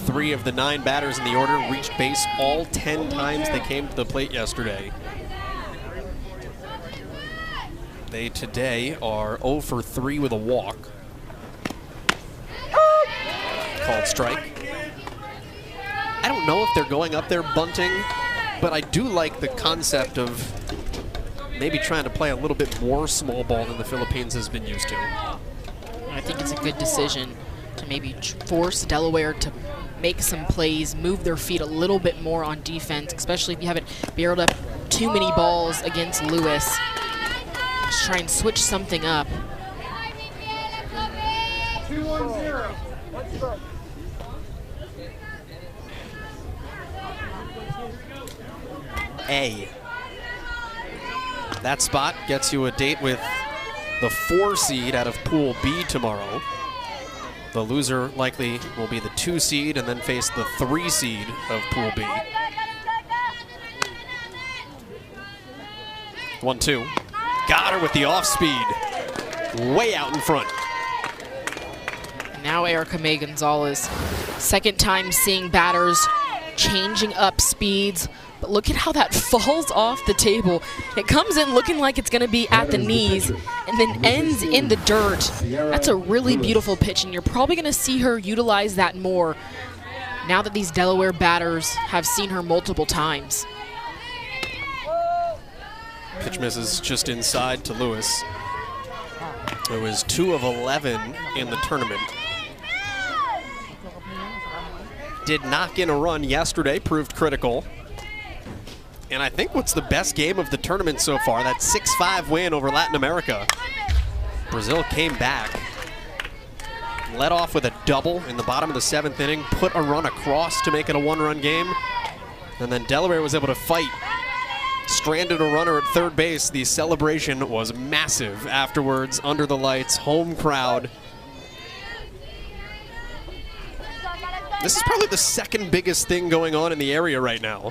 3 of the 9 batters in the order, reached base all 10 times they came to the plate yesterday. They today are 0 for 3 with a walk. Called strike. I don't know if they're going up there bunting, but I do like the concept of maybe trying to play a little bit more small ball than the Philippines has been used to. I think it's a good decision to maybe force Delaware to make some plays, move their feet a little bit more on defense, especially if you haven't barreled up too many balls against Lewis. Just try and switch something up. 2-1-0. A. That spot gets you a date with the 4 seed out of Pool B tomorrow. The loser likely will be the 2 seed and then face the 3 seed of Pool B. 1-2. Got her with the off speed. Way out in front. Now Erica May Gonzalez, second time seeing batters changing up speeds, but look at how that falls off the table. It comes in looking like it's going to be at the knees and then ends in the dirt. That's a really beautiful pitch, and you're probably going to see her utilize that more now that these Delaware batters have seen her multiple times. Pitch misses just inside to Lewis. It was 2 of 11 in the tournament. Did knock in a run yesterday, proved critical. And I think what's the best game of the tournament so far, that 6-5 win over Latin America. Brazil came back, led off with a double in the bottom of the 7th inning, put a run across to make it a 1-run game, and then Delaware was able to fight. Stranded a runner at third base. The celebration was massive afterwards, under the lights, home crowd. This is probably the 2nd biggest thing going on in the area right now.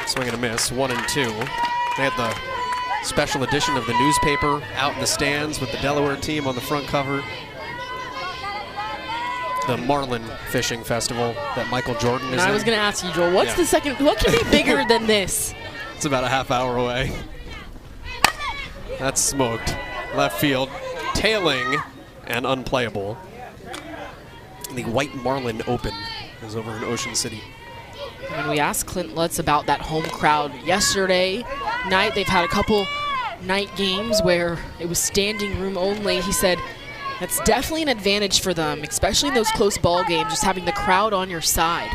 Swing and a miss, 1-2. They had the special edition of the newspaper out in the stands with the Delaware team on the front cover. The Marlin Fishing Festival that Michael Jordan is in. I was going to ask you, Joel, what's the second, what can be bigger than this? It's about a half hour away. That's smoked. Left field, tailing and unplayable. The White Marlin Open is over in Ocean City. When we asked Clint Lutz about that home crowd yesterday night, they've had a couple night games where it was standing room only. He said that's definitely an advantage for them, especially in those close ball games, just having the crowd on your side.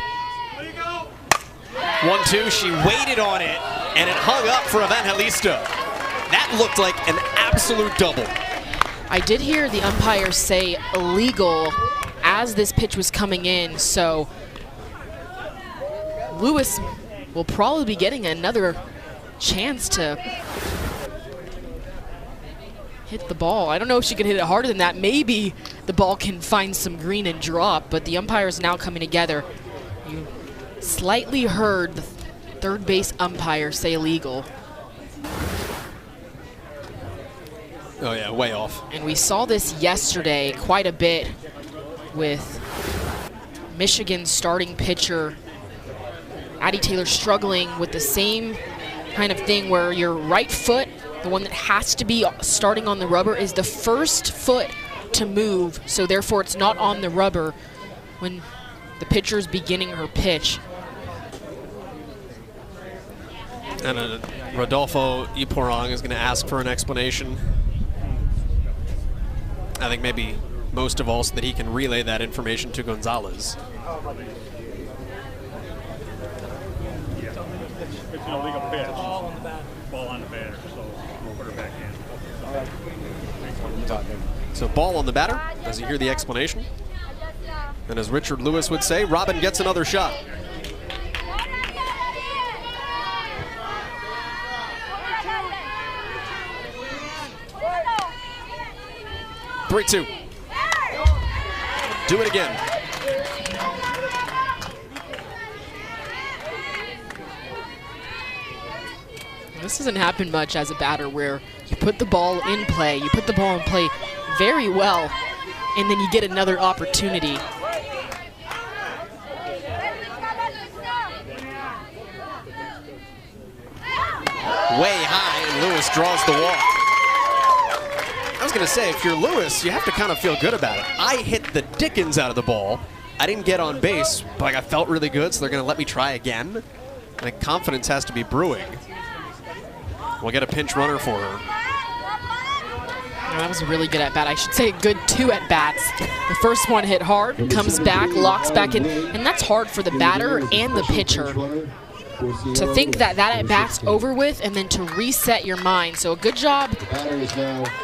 1-2, she waited on it, and it hung up for Evangelista. That looked like an absolute double. I did hear the umpire say illegal as this pitch was coming in, so Lewis will probably be getting another chance to hit the ball. I don't know if she can hit it harder than that. Maybe the ball can find some green and drop, but the umpire is now coming together. You slightly heard the third base umpire say illegal. Oh yeah, way off. And we saw this yesterday quite a bit with Michigan's starting pitcher, Addie Taylor, struggling with the same kind of thing where your right foot, the one that has to be starting on the rubber, is the first foot to move, so therefore it's not on the rubber when the pitcher is beginning her pitch. And Rodolfo Iporong is going to ask for an explanation. I think maybe most of all so that he can relay that information to Gonzalez. It's an illegal pitch. Ball on the batter. Ball on the batter, so we'll put her back in. So ball on the batter, as you hear the explanation. And as Richard Lewis would say, Robin gets another shot. Three-two. Do it again. This doesn't happen much as a batter where you put the ball in play, you put the ball in play very well, and then you get another opportunity. Way high, and Lewis draws the walk. I was going to say, if you're Lewis, you have to kind of feel good about it. I hit the dickens out of the ball. I didn't get on base, but like, I felt really good, so they're going to let me try again. Like, confidence has to be brewing. We'll get a pinch runner for her. That was a really good at-bat. I should say a good 2 at-bats. The first one hit hard, comes back, locks back in, and that's hard for the batter and the pitcher. To think that that at-bat's over with and then to reset your mind. So a good job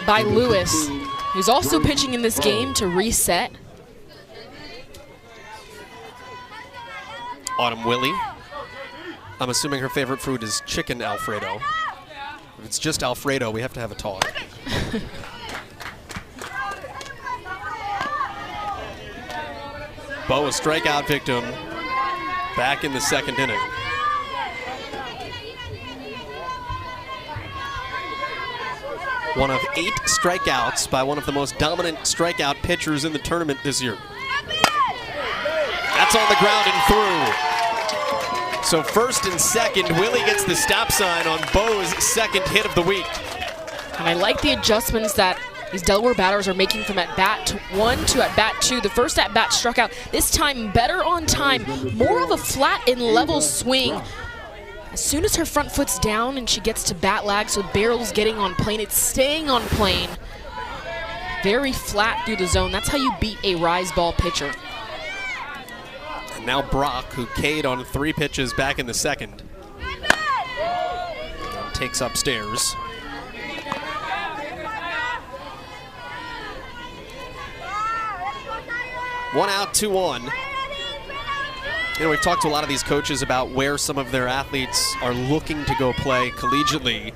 by Lewis, who's also pitching in this game, to reset. Autumn Willie. I'm assuming her favorite food is chicken Alfredo. If it's just Alfredo, we have to have a talk. Bo, a strikeout victim, back in the second inning. One of 8 strikeouts by one of the most dominant strikeout pitchers in the tournament this year. That's on the ground and through. So first and second, Willie gets the stop sign on Bo's second hit of the week. And I like the adjustments that these Delaware batters are making from at-bat 1 to at-bat 2. The first at-bat struck out, this time better on time, more of a flat and level swing. As soon as her front foot's down and she gets to bat lag, so the barrel's getting on plane, it's staying on plane. Very flat through the zone. That's how you beat a rise ball pitcher. And now Brock, who K'd on 3 pitches back in the second, takes upstairs. One out, 2-1. You know, we've talked to a lot of these coaches about where some of their athletes are looking to go play collegiately.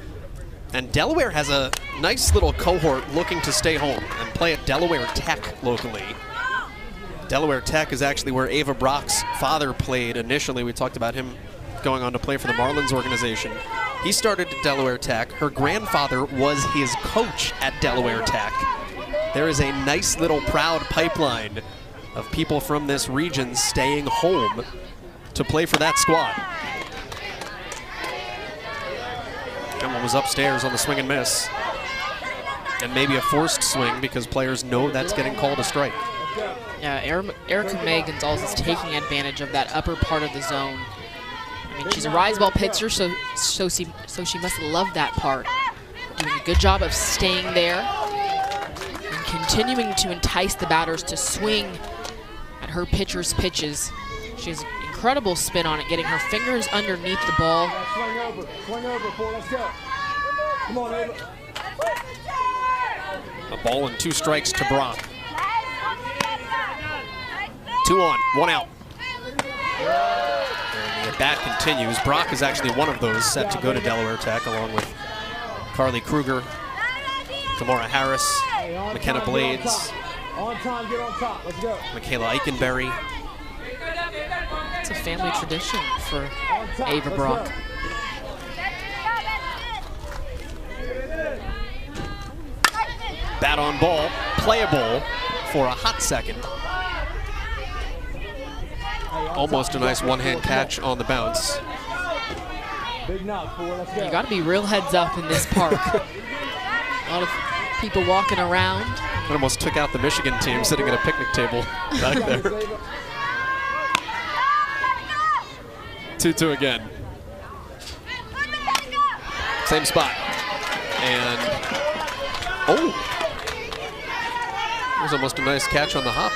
And Delaware has a nice little cohort looking to stay home and play at Delaware Tech locally. Delaware Tech is actually where Ava Brock's father played initially. We talked about him going on to play for the Marlins organization. He started at Delaware Tech. Her grandfather was his coach at Delaware Tech. There is a nice little proud pipeline of people from this region staying home to play for that squad. That one was upstairs on the swing and miss. And maybe a forced swing because players know that's getting called a strike. Yeah, Erica May Gonzalez is taking advantage of that upper part of the zone. I mean, she's a rise ball pitcher, so she must love that part. Doing a good job of staying there and continuing to entice the batters to swing at her pitcher's pitches. She has incredible spin on it, getting her fingers underneath the ball. Swing over, let's go. Come on, Ava. A ball and 2 strikes to Brock. 2 on, 1 out. And the at-bat continues. Brock is actually one of those set to go to Delaware Tech, along with Carly Kruger, Tamora Harris, McKenna Blades, On time, get on top. Let's go. Michaela Eikenberry. It's a family tradition for Ava Brock. Bat on ball, playable for a hot second. Almost a nice one-hand catch on the bounce. Big knock, four. Let's go. You got to be real heads up in this park. A lot of people walking around. It almost took out the Michigan team sitting at a picnic table back there. 2-2 again. Same spot. And, oh! It was almost a nice catch on the hop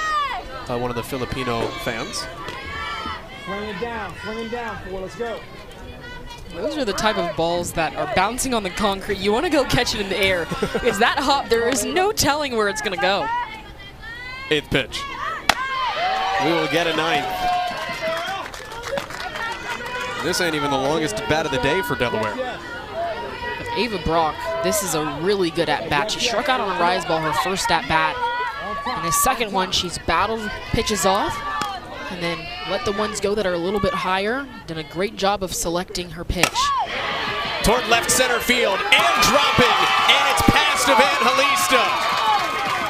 by one of the Filipino fans. Swing it down, four. Let's go. Those are the type of balls that are bouncing on the concrete. You want to go catch it in the air. Because that hop, there is no telling where it's going to go. 8th pitch. We will get a 9th. This ain't even the longest bat of the day for Delaware. With Ava Brock, this is a really good at-bat. She struck out on a rise ball her first at-bat. And the second one, she's battled pitches off and then let the ones go that are a little bit higher. Done a great job of selecting her pitch. Toward left center field and dropping, and it's past Evangelista.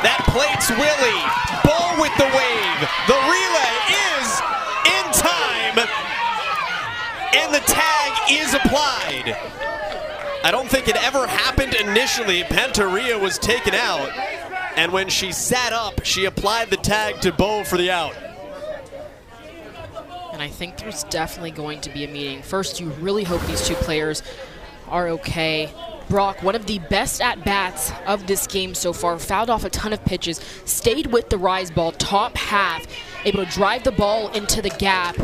That plates Willie. Ball with the wave. The relay is in time, and the tag is applied. I don't think it ever happened initially. Panteria was taken out, and when she sat up, she applied the tag to Bo for the out. And I think there's definitely going to be a meeting. First, you really hope these two players are okay. Brock, one of the best at-bats of this game so far, fouled off a ton of pitches, stayed with the rise ball, top half, able to drive the ball into the gap.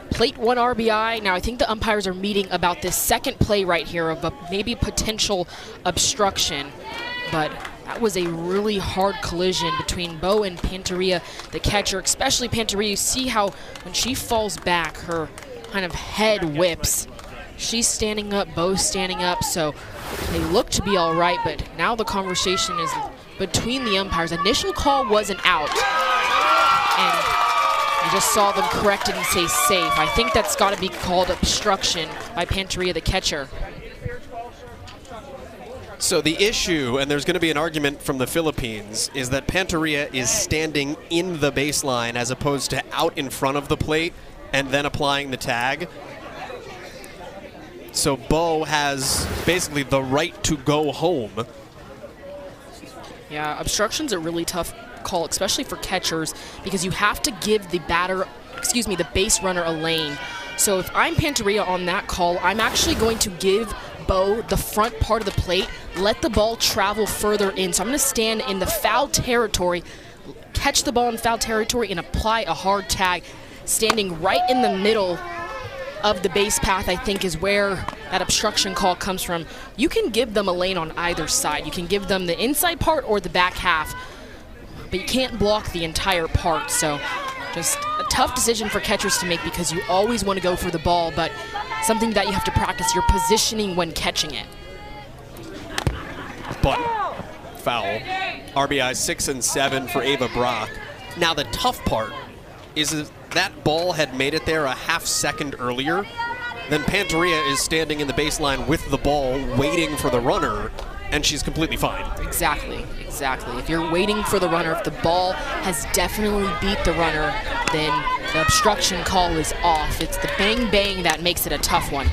Plate 1 RBI. Now I think the umpires are meeting about this second play right here of a maybe potential obstruction, but that was a really hard collision between Bo and Panteria, the catcher, especially Panteria. You see how when she falls back, her kind of head whips. She's standing up, Bo's standing up, so they look to be all right, but now the conversation is between the umpires. Initial call was an out, and I just saw them correct it and say safe. I think that's got to be called obstruction by Panteria, the catcher. So the issue, and there's going to be an argument from the Philippines, is that Panteria is standing in the baseline as opposed to out in front of the plate and then applying the tag. So Bo has basically the right to go home. Yeah, obstruction's a really tough call, especially for catchers, because you have to give the the base runner a lane. So if I'm Panteria on that call, I'm actually going to give Bo the front part of the plate, let the ball travel further in. So I'm going to stand in the foul territory, catch the ball in foul territory, and apply a hard tag. Standing right in the middle of the base path, I think, is where that obstruction call comes from. You can give them a lane on either side. You can give them the inside part or the back half, but you can't block the entire part. So just a tough decision for catchers to make, because you always want to go for the ball, but something that you have to practice, your positioning when catching it. But foul. RBI 6 and 7 for Ava Brock. Now the tough part is that ball had made it there a half second earlier. Then Panteria is standing in the baseline with the ball, waiting for the runner, and she's completely fine. Exactly. If you're waiting for the runner, if the ball has definitely beat the runner, then the obstruction call is off. It's the bang-bang that makes it a tough one.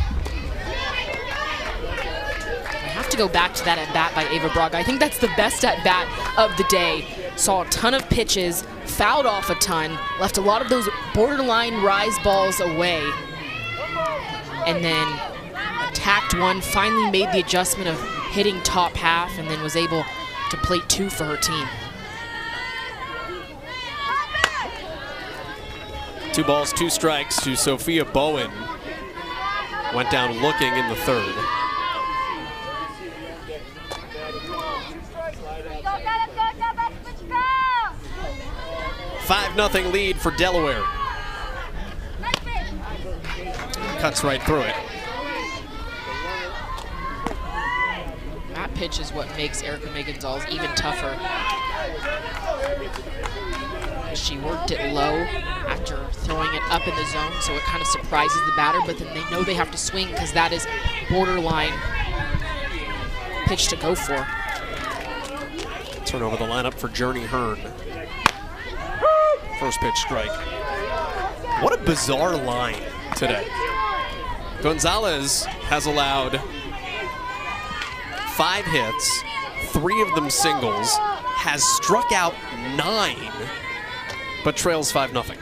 I have to go back to that at-bat by Ava Brock. I think that's the best at-bat of the day. saw a ton of pitches, fouled off a ton, left a lot of those borderline rise balls away, and then attacked one, finally made the adjustment of hitting top half, and then was able to plate 2 for her team. 2 balls, 2 strikes to Sophia Bowen. Went down looking in the 3rd. Five 5-0 lead for Delaware. Cuts right through it. That pitch is what makes Erica May Gonzalez even tougher. She worked it low after throwing it up in the zone, so it kind of surprises the batter, but then they know they have to swing because that is borderline pitch to go for. Turn over the lineup for Journey Hearn. First pitch strike. What a bizarre line today. Gonzalez has allowed 5 hits, 3 of them singles, has struck out 9, but trails 5-0.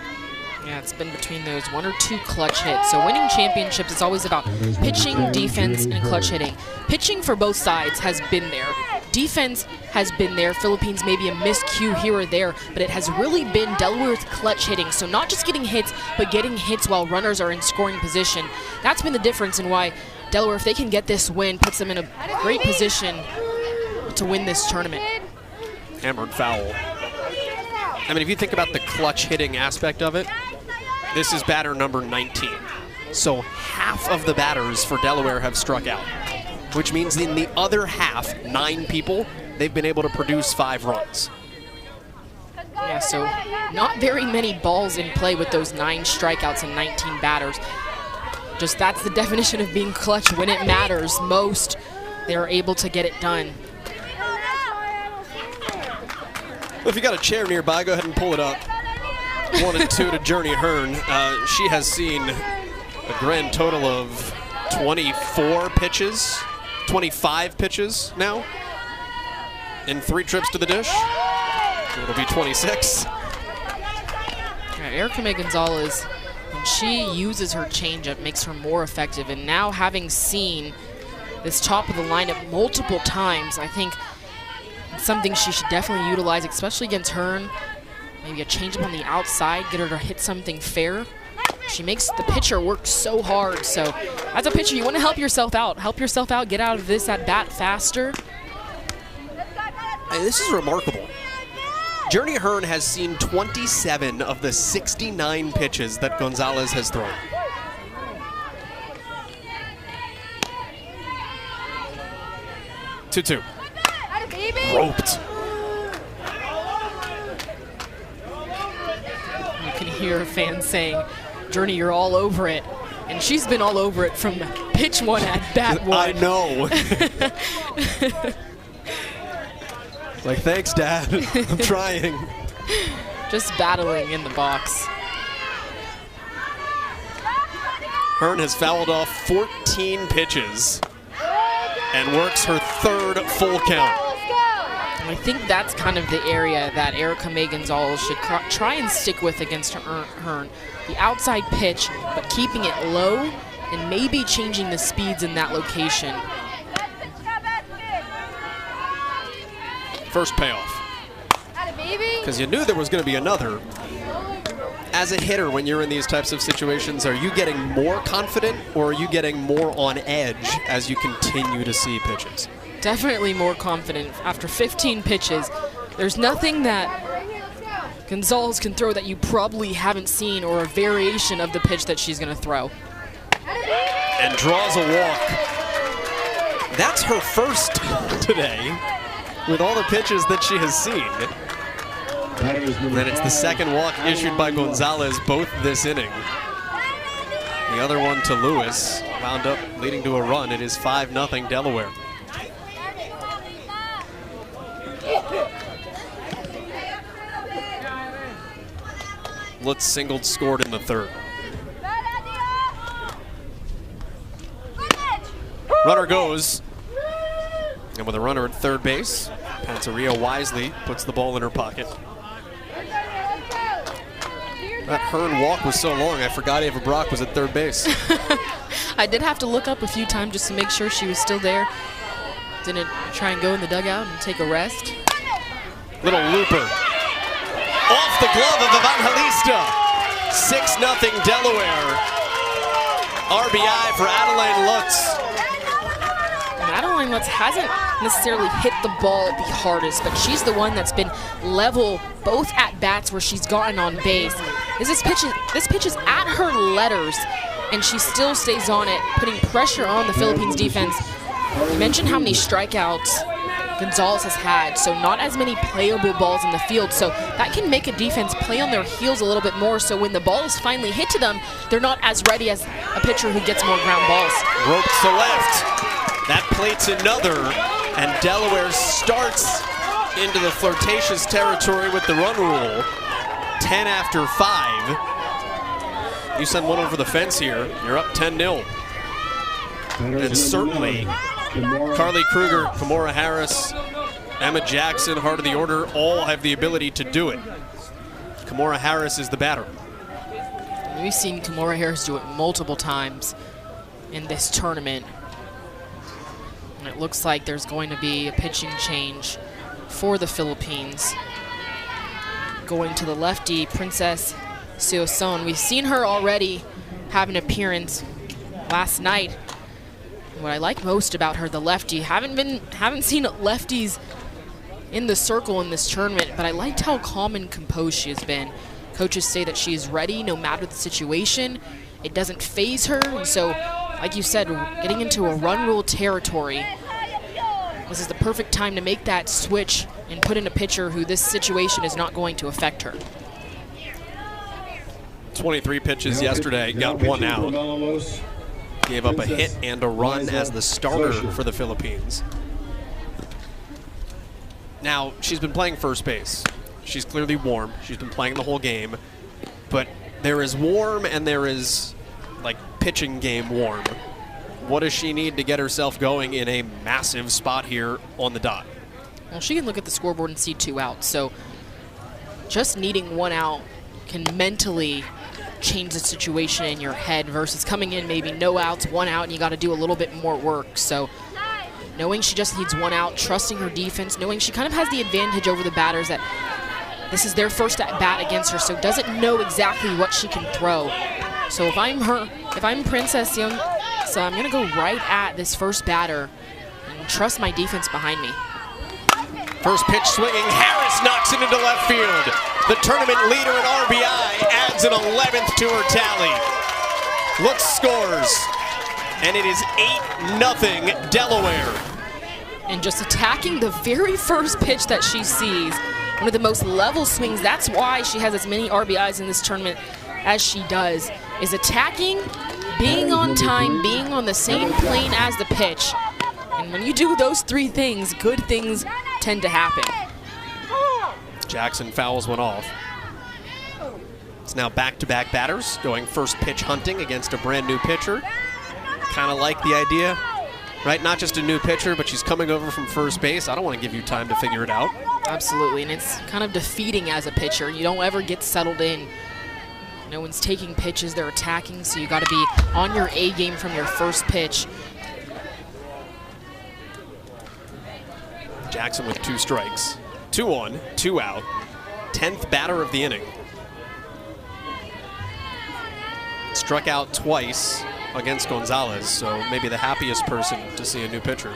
Yeah, it's been between those 1 or 2 clutch hits. So winning championships is always about pitching, defense, and clutch hitting. Pitching for both sides has been there. Defense has been there. Philippines maybe a miscue here or there, but it has really been Delaware's clutch hitting. So not just getting hits, but getting hits while runners are in scoring position. That's been the difference in why Delaware, if they can get this win, puts them in a great position to win this tournament. Hammered foul. I mean, if you think about the clutch hitting aspect of it, this is batter number 19. So half of the batters for Delaware have struck out, which means in the other half, 9 people, they've been able to produce 5 runs. Yeah, so not very many balls in play with those 9 strikeouts and 19 batters. Just that's the definition of being clutch. When it matters most, they're able to get it done. Well, if you got a chair nearby, go ahead and pull it up. 1 and 2 to Journey Hearn. She has seen a grand total of 24 pitches, 25 pitches now in 3 trips to the dish. It'll be 26. Yeah, Erica May Gonzalez, when she uses her changeup, makes her more effective. And now having seen this top of the lineup multiple times, I think it's something she should definitely utilize, especially against Hearn. Maybe a changeup on the outside, get her to hit something fair. She makes the pitcher work so hard. So as a pitcher, you want to help yourself out. Help yourself out, get out of this at bat faster. Hey, this is remarkable. Journey Hearn has seen 27 of the 69 pitches that Gonzalez has thrown. Two. Roped. You can hear fans saying, Journey, you're all over it. And she's been all over it from pitch 1 at bat 1. I know. Like, thanks, Dad. I'm trying. Just battling in the box. Hearn has fouled off 14 pitches and works her 3rd full count. I think that's kind of the area that Erica May Gonzalez should try and stick with against Hearn. The outside pitch, but keeping it low and maybe changing the speeds in that location. First payoff. Because you knew there was going to be another. As a hitter, when you're in these types of situations, are you getting more confident or are you getting more on edge as you continue to see pitches? Definitely more confident. After 15 pitches, there's nothing that Gonzalez can throw that you probably haven't seen, or a variation of the pitch that she's going to throw. And draws a walk. That's her first today with all the pitches that she has seen. And it's the 2nd walk issued by Gonzalez both this inning. The other one to Lewis wound up leading to a run. It is 5-0 Delaware. Lutz singled, scored in the 3rd. Runner goes. And with a runner at 3rd base, Panteria wisely puts the ball in her pocket. That Hearn walk was so long, I forgot Ava Brock was at third base. I did have to look up a few times just to make sure she was still there. Didn't try and go in the dugout and take a rest. Little looper. Off the glove of Evangelista. 6-0 Delaware. RBI for Adeline Lutz. And Adeline Lutz hasn't necessarily hit the ball the hardest, but she's the one that's been level both at bats where she's gotten on base. This pitch is at her letters, and she still stays on it, putting pressure on the Philippines defense. You mentioned how many strikeouts Gonzalez has had, so not as many playable balls in the field, so that can make a defense play on their heels a little bit more, so when the ball is finally hit to them, they're not as ready as a pitcher who gets more ground balls. Ropes to left. That plates another, and Delaware starts into the flirtatious territory with the run rule. 10 after 5. You send one over the fence here, you're up 10-0. And certainly Carly Kruger, Kimora Harris, Emma Jackson, heart of the order, all have the ability to do it. Kimora Harris is the batter. We've seen Kimora Harris do it multiple times in this tournament. And it looks like there's going to be a pitching change for the Philippines. Going to the lefty, Princess Sioson. We've seen her already have an appearance last night. What I like most about her, the lefty, haven't seen lefties in the circle in this tournament, but I liked how calm and composed she has been. Coaches say that she is ready no matter the situation. It doesn't faze her, and so, like you said, getting into a run rule territory, this is the perfect time to make that switch and put in a pitcher who this situation is not going to affect her. 23 pitches yesterday, got one out. Gave up a hit and a run as the starter for the Philippines. Now, she's been playing first base. She's clearly warm. She's been playing the whole game. But there is warm and there is, like, pitching game warm. What does she need to get herself going in a massive spot here on the dot? Well, she can look at the scoreboard and see 2 outs. So just needing 1 out can mentally change the situation in your head versus coming in maybe no outs, 1 out, and you got to do a little bit more work. So knowing she just needs 1 out, trusting her defense, knowing she kind of has the advantage over the batters that this is their first at bat against her, so doesn't know exactly what she can throw. So if I'm Princess Young, so I'm gonna go right at this first batter and trust my defense behind me. First pitch swinging, Harris knocks it into left field. The tournament leader in RBI adds an 11th to her tally. Lutz scores, and it is 8-0 Delaware. And just attacking the very first pitch that she sees, one of the most level swings. That's why she has as many RBIs in this tournament as she does, is attacking, being on time, being on the same plane as the pitch. And when you do those 3 things, good things tend to happen. Jackson fouls one off. It's now back-to-back batters going first pitch hunting against a brand new pitcher. Kind of like the idea, right? Not just a new pitcher, but she's coming over from first base. I don't want to give you time to figure it out. Absolutely, and it's kind of defeating as a pitcher. You don't ever get settled in. No one's taking pitches, they're attacking, so you got to be on your A game from your first pitch. Jackson with 2 strikes. 2 on, 2 out. 10th batter of the inning. Struck out twice against Gonzalez, so maybe the happiest person to see a new pitcher.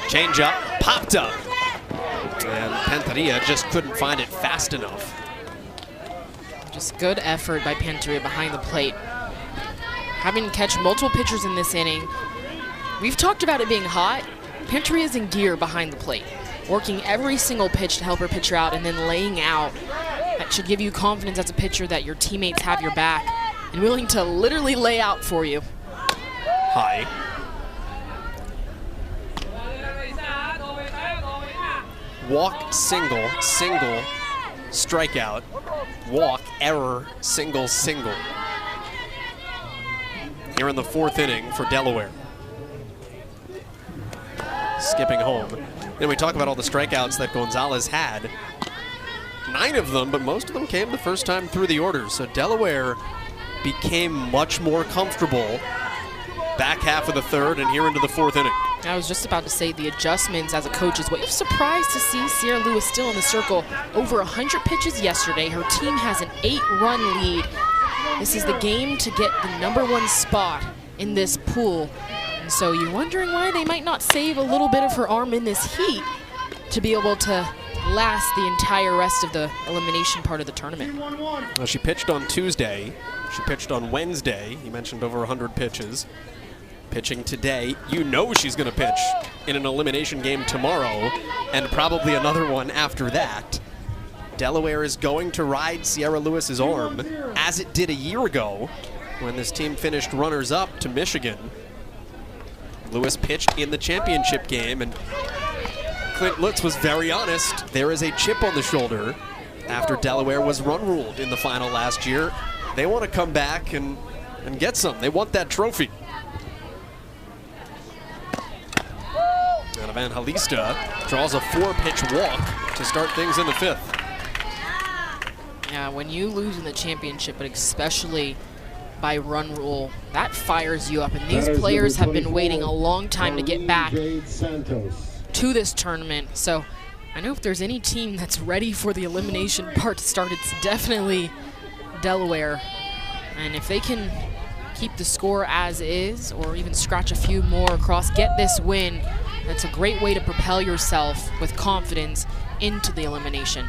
Change up, popped up. And Panteria just couldn't find it fast enough. Just good effort by Panteria behind the plate. Having to catch multiple pitchers in this inning. We've talked about it being hot. Panteria's in gear behind the plate, working every single pitch to help her pitcher out and then laying out. That should give you confidence as a pitcher that your teammates have your back and willing to literally lay out for you. High. Walk, single, single, strikeout, walk, error, single, single. here in the 4th inning for Delaware. Skipping home. Then we talk about all the strikeouts that Gonzalez had. 9 of them, but most of them came the first time through the order. So Delaware became much more comfortable back half of the 3rd and here into the 4th inning. I was just about to say the adjustments as a coach is what you're surprised to see. Sierra Lewis still in the circle. Over 100 pitches yesterday. Her team has an 8-run lead. This is the game to get the #1 spot in this pool. And so you're wondering why they might not save a little bit of her arm in this heat to be able to last the entire rest of the elimination part of the tournament. Well, she pitched on Tuesday. She pitched on Wednesday. You mentioned over 100 pitches. Pitching today. You know she's going to pitch in an elimination game tomorrow and probably another one after that. Delaware is going to ride Sierra Lewis's arm as it did a year ago when this team finished runners-up to Michigan. Lewis pitched in the championship game, and Clint Lutz was very honest. There is a chip on the shoulder after Delaware was run-ruled in the final last year. They want to come back and get some. They want that trophy. And Evangelista draws a 4-pitch walk to start things in the 5th. Yeah, when you lose in the championship, but especially by run rule, that fires you up. And these players have been waiting a long time to get back to this tournament. So I know if there's any team that's ready for the elimination part to start, it's definitely Delaware. And if they can keep the score as is, or even scratch a few more across, get this win, that's a great way to propel yourself with confidence into the elimination.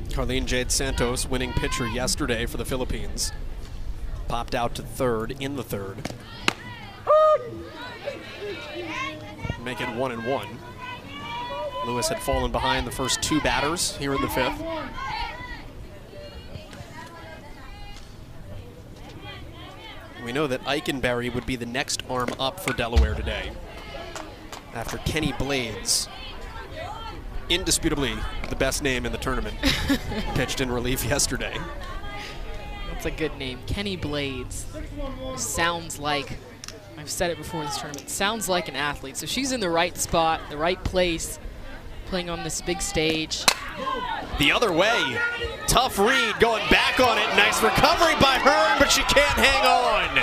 Carlene Jade Santos, winning pitcher yesterday for the Philippines, popped out to 3rd in the 3rd. Make it 1-1. Lewis had fallen behind the first 2 batters here in the 5th. We know that Eikenberry would be the next arm up for Delaware today after Kenny Blades, indisputably the best name in the tournament, pitched in relief yesterday. That's a good name, Kenny Blades. Sounds like, I've said it before this tournament, sounds like an athlete. So she's in the right spot, the right place, playing on this big stage. The other way, tough read, going back on it. Nice recovery by Hearn, but she can't hang on.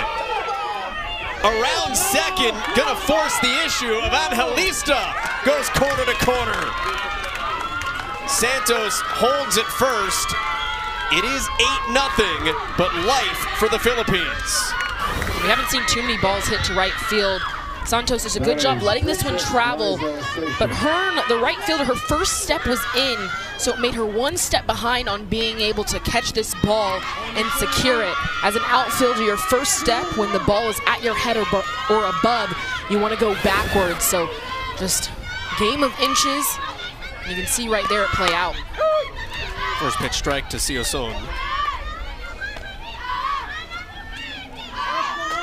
Around second, gonna force the issue. Evangelista goes corner to corner. Santos holds it first. It is 8-0, but life for the Philippines. We haven't seen too many balls hit to right field. Santos does a good job letting this one travel, but Hearn, the right fielder, her first step was in, so it made her 1 step behind on being able to catch this ball and secure it. As an outfielder, your first step when the ball is at your head or above, you want to go backwards. So just game of inches. You can see right there it play out. First pitch strike to Sioson.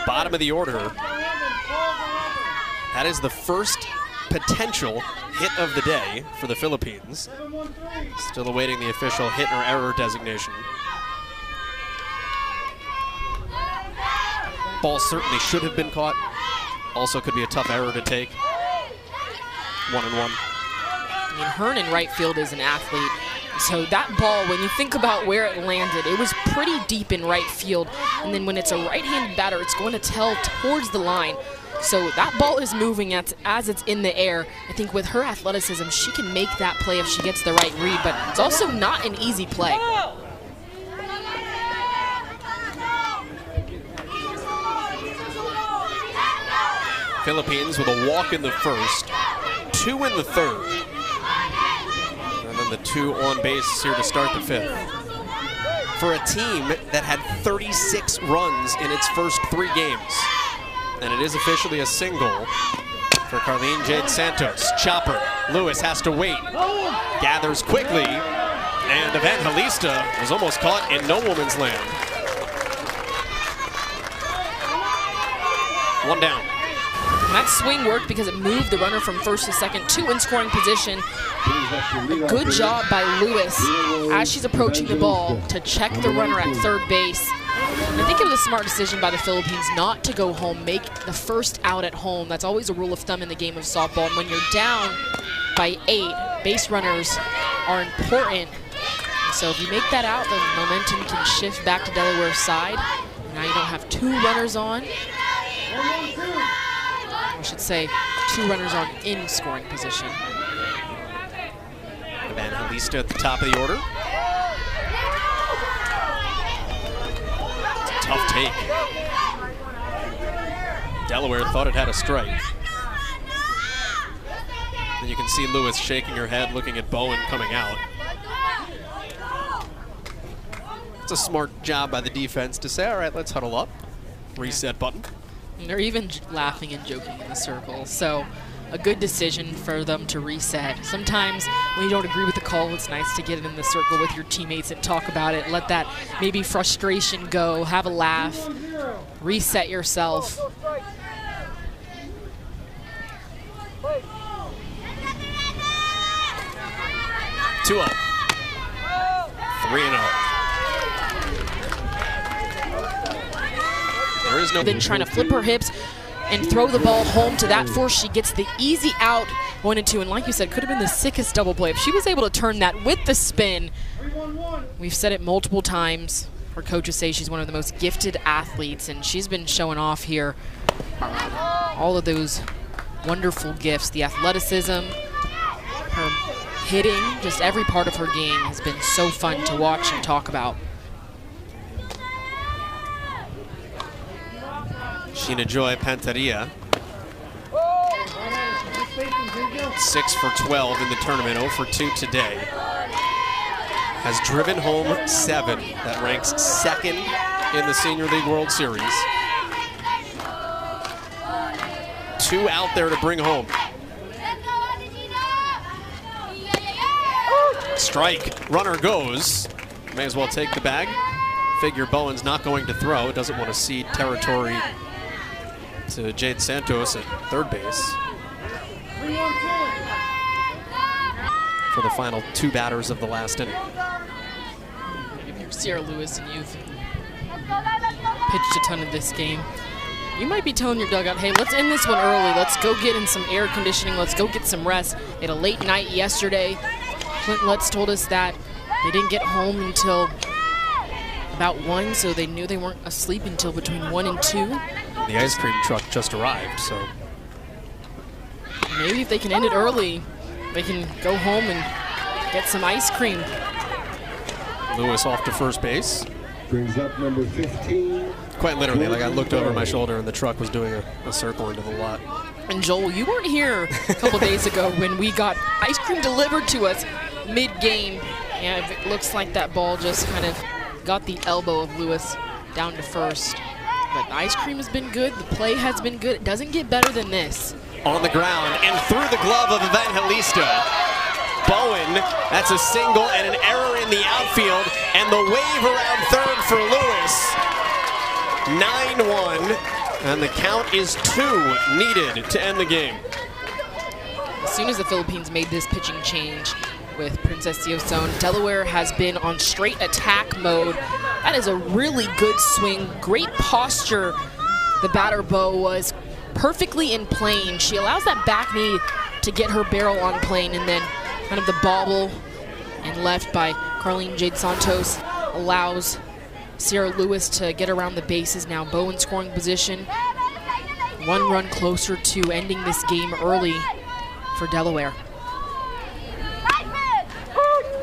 Bottom of the order. That is the first potential hit of the day for the Philippines. Still awaiting the official hit or error designation. Ball certainly should have been caught. Also could be a tough error to take. 1-1. I mean, Hearn in right field is an athlete. So that ball, when you think about where it landed, it was pretty deep in right field. And then when it's a right-handed batter, it's going to tell towards the line. So that ball is moving as it's in the air. I think with her athleticism, she can make that play if she gets the right read, but it's also not an easy play. Philippines with a walk in the first, 2 in the 3rd. And then the 2 on base here to start the 5th. For a team that had 36 runs in its first 3 games. And it is officially a single for Carlene Jade Santos. Chopper, Lewis has to wait. Gathers quickly, and Evangelista was almost caught in no woman's land. 1 down. And that swing worked because it moved the runner from first to second, 2 in scoring position. A good job by Lewis as she's approaching the ball to check the runner at third base. I think it was a smart decision by the Philippines not to go home, make the first out at home. That's always a rule of thumb in the game of softball. And when you're down by 8, base runners are important. So if you make that out, the momentum can shift back to Delaware's side. Now you don't have 2 runners on. I should say 2 runners on in scoring position. Evangelista at the top of the order. It's a tough take. Delaware thought it had a strike. And you can see Lewis shaking her head, looking at Bowen coming out. It's a smart job by the defense to say, all right, let's huddle up. Reset button. And they're even laughing and joking in the circle. So a good decision for them to reset. Sometimes when you don't agree with the call, it's nice to get in the circle with your teammates and talk about it. Let that maybe frustration go, have a laugh, reset yourself. Two up. 3-0. There is no. Then trying to flip her hips and throw the ball home to that force. She gets the easy out 1-2. And like you said, could have been the sickest double play. If she was able to turn that with the spin, we've said it multiple times. Her coaches say she's one of the most gifted athletes, and she's been showing off here all of those wonderful gifts, the athleticism, her hitting, just every part of her game has been so fun to watch and talk about. Sheena Joy Panteria. 6 for 12 in the tournament, 0 for 2 today. Has driven home 7. That ranks 2nd in the Senior League World Series. 2 out there to bring home. Strike, runner goes. May as well take the bag. Figure Bowen's not going to throw. Doesn't want to cede territory to Jade Santos at third base. For the final 2 batters of the last inning. If you're Sierra Lewis and you've pitched a ton of this game, you might be telling your dugout, hey, let's end this one early. Let's go get in some air conditioning. Let's go get some rest. They had a late night yesterday. Clint Lutz told us that they didn't get home until about 1, so they knew they weren't asleep until between 1 and 2. The ice cream truck just arrived, so maybe if they can end it early, they can go home and get some ice cream. Lewis off to first base. Brings up number 15. Quite literally, like I looked over my shoulder and the truck was doing a circle into the lot. And Joel, you weren't here a couple days ago when we got ice cream delivered to us mid-game. Yeah, it looks like that ball just kind of got the elbow of Lewis down to first. But the ice cream has been good. The play has been good. It doesn't get better than this. On the ground and through the glove of Evangelista. Bowen, that's a single and an error in the outfield. And the wave around third for Lewis. 9-1. And the count is 2 needed to end the game. As soon as the Philippines made this pitching change with Princess Diosone, Delaware has been on straight attack mode. That is a really good swing, great posture. The batter Bo was perfectly in plane. She allows that back knee to get her barrel on plane, and then kind of the bobble and left by Carlene Jade Santos allows Sierra Lewis to get around the bases. Now Bo in scoring position. 1 run closer to ending this game early for Delaware.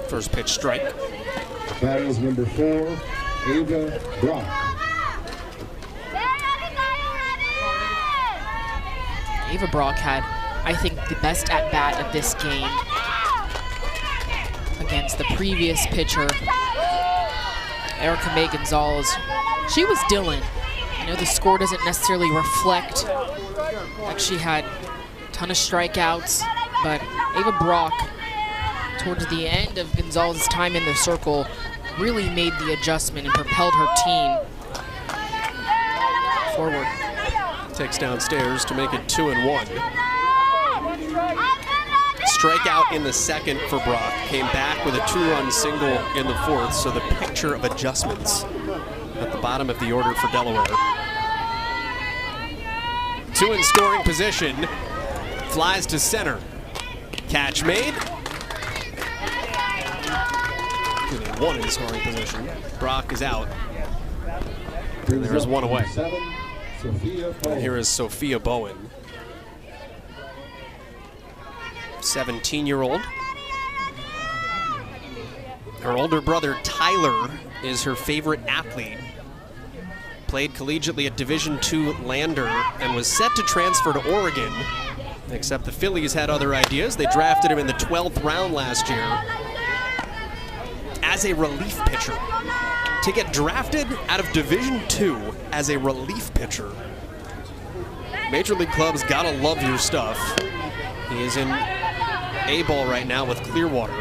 First pitch strike. Batter is number 4, Ava Brock. Ava Brock had, I think, the best at-bat of this game against the previous pitcher, Erica May Gonzalez. She was Dylan. I know the score doesn't necessarily reflect that she had a ton of strikeouts, but Ava Brock, towards the end of Gonzalez's time in the circle, really made the adjustment and propelled her team forward. takes downstairs to make it 2-1. Strikeout in the second for Brock. Came back with a 2-run single in the fourth, so the picture of adjustments at the bottom of the order for Delaware. 2 in scoring position. Flies to center. Catch made. 1 in scoring position. Brock is out. And there's 1 away. And here is Sophia Bowen. 17-year-old. Her older brother Tyler is her favorite athlete. Played collegiately at Division II Lander and was set to transfer to Oregon, except the Phillies had other ideas. They drafted him in the 12th round last year as a relief pitcher. To get drafted out of Division II as a relief pitcher. Major league clubs gotta love your stuff. He is in A-ball right now with Clearwater.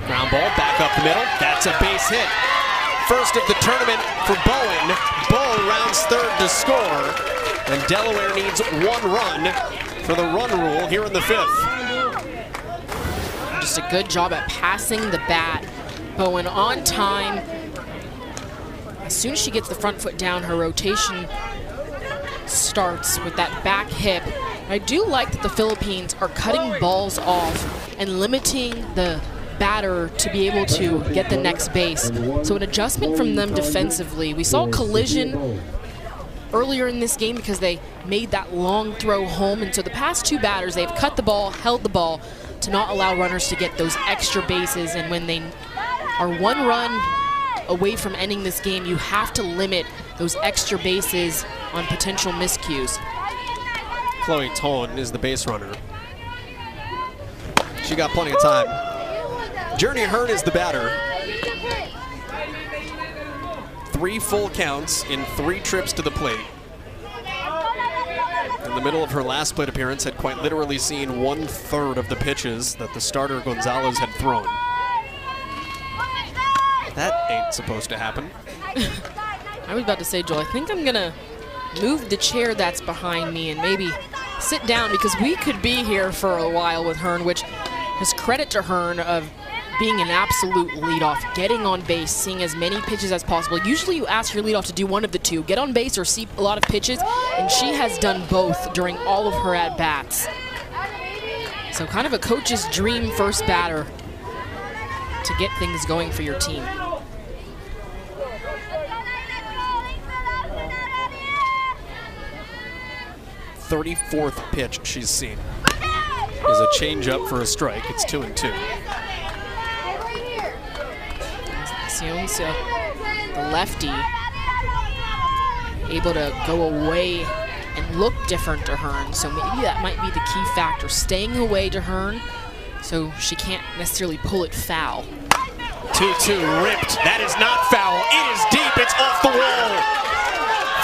Ground ball, back up the middle. That's a base hit. First of the tournament for Bowen. Bowen rounds third to score. And Delaware needs 1 run for the run rule here in the 5th. Just a good job at passing the bat. Bowen on time. As soon as she gets the front foot down, her rotation starts with that back hip. I do like that the Philippines are cutting balls off and limiting the batter to be able to get the next base. So an adjustment from them defensively. We saw a collision earlier in this game because they made that long throw home, and so the past 2 batters, they've cut the ball, held the ball to not allow runners to get those extra bases, and when they are 1 run away from ending this game, you have to limit those extra bases on potential miscues. Chloe Tone is the base runner. She got plenty of time. Journey Hearn is the batter. 3 full counts in 3 trips to the plate. In the middle of her last plate appearance, had quite literally seen 1/3 of the pitches that the starter Gonzalez had thrown. That ain't supposed to happen. I was about to say, Joel, I think I'm gonna move the chair that's behind me and maybe sit down, because we could be here for a while with Hearn, which is credit to Hearn of being an absolute leadoff, getting on base, seeing as many pitches as possible. Usually you ask your leadoff to do one of the two, get on base or see a lot of pitches, and she has done both during all of her at-bats. So kind of a coach's dream first batter to get things going for your team. 34th pitch she's seen is a changeup for a strike. It's 2-2. Sionsia, the lefty, able to go away and look different to Hearn. So maybe that might be the key factor, staying away to Hearn so she can't necessarily pull it foul. 2-2 ripped. That is not foul. It is deep. It's off the wall.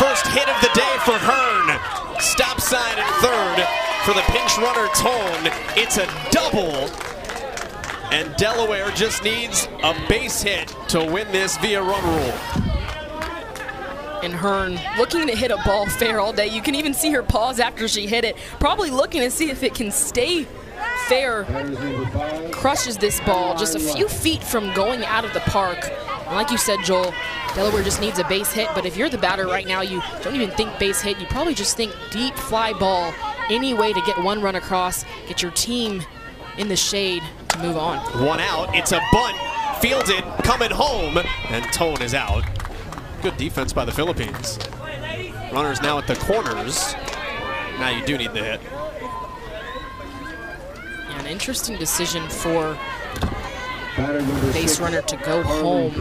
First hit of the day for Hearn. Stop sign at third for the pinch runner Tone. It's a double. And Delaware just needs a base hit to win this via run rule. And Hearn looking to hit a ball fair all day. You can even see her pause after she hit it, probably looking to see if it can stay fair. Crushes this ball just a few feet from going out of the park. And like you said, Joel, Delaware just needs a base hit, but if you're the batter right now, you don't even think base hit, you probably just think deep fly ball, any way to get 1 run across, get your team in the shade to move on. 1 out, it's a bunt, fielded, coming home, and Tone is out. Good defense by the Philippines. Runners now at the corners. Now you do need the hit. Yeah, an interesting decision for the base runner to go home.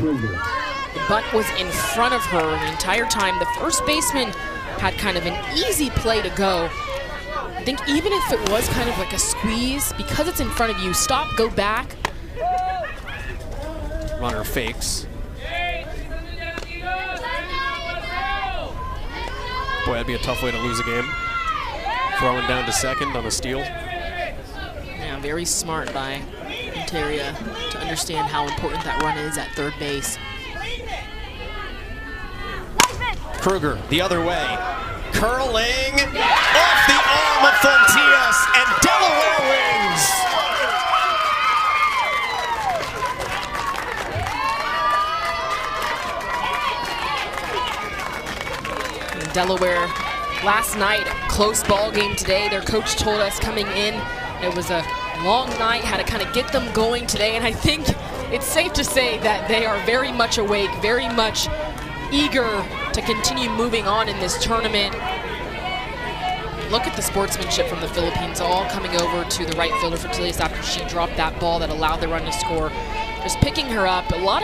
The bunt was in front of her the entire time. The first baseman had kind of an easy play to go. I think even if it was kind of like a squeeze, because it's in front of you, stop, go back. Runner fakes. Boy, that'd be a tough way to lose a game. Throwing down to second on a steal. Yeah, very smart by Interior to understand how important that run is at third base. Kruger the other way. curling off the arm of Fontias, and Delaware wins. And Delaware last night, close ball game today. Their coach told us coming in it was a long night, had to kind of get them going today, and I think it's safe to say that they are very much awake, very much eager to continue moving on in this tournament. Look at the sportsmanship from the Philippines, all coming over to the right fielder Fontias after she dropped that ball that allowed the run to score. Just picking her up. A lot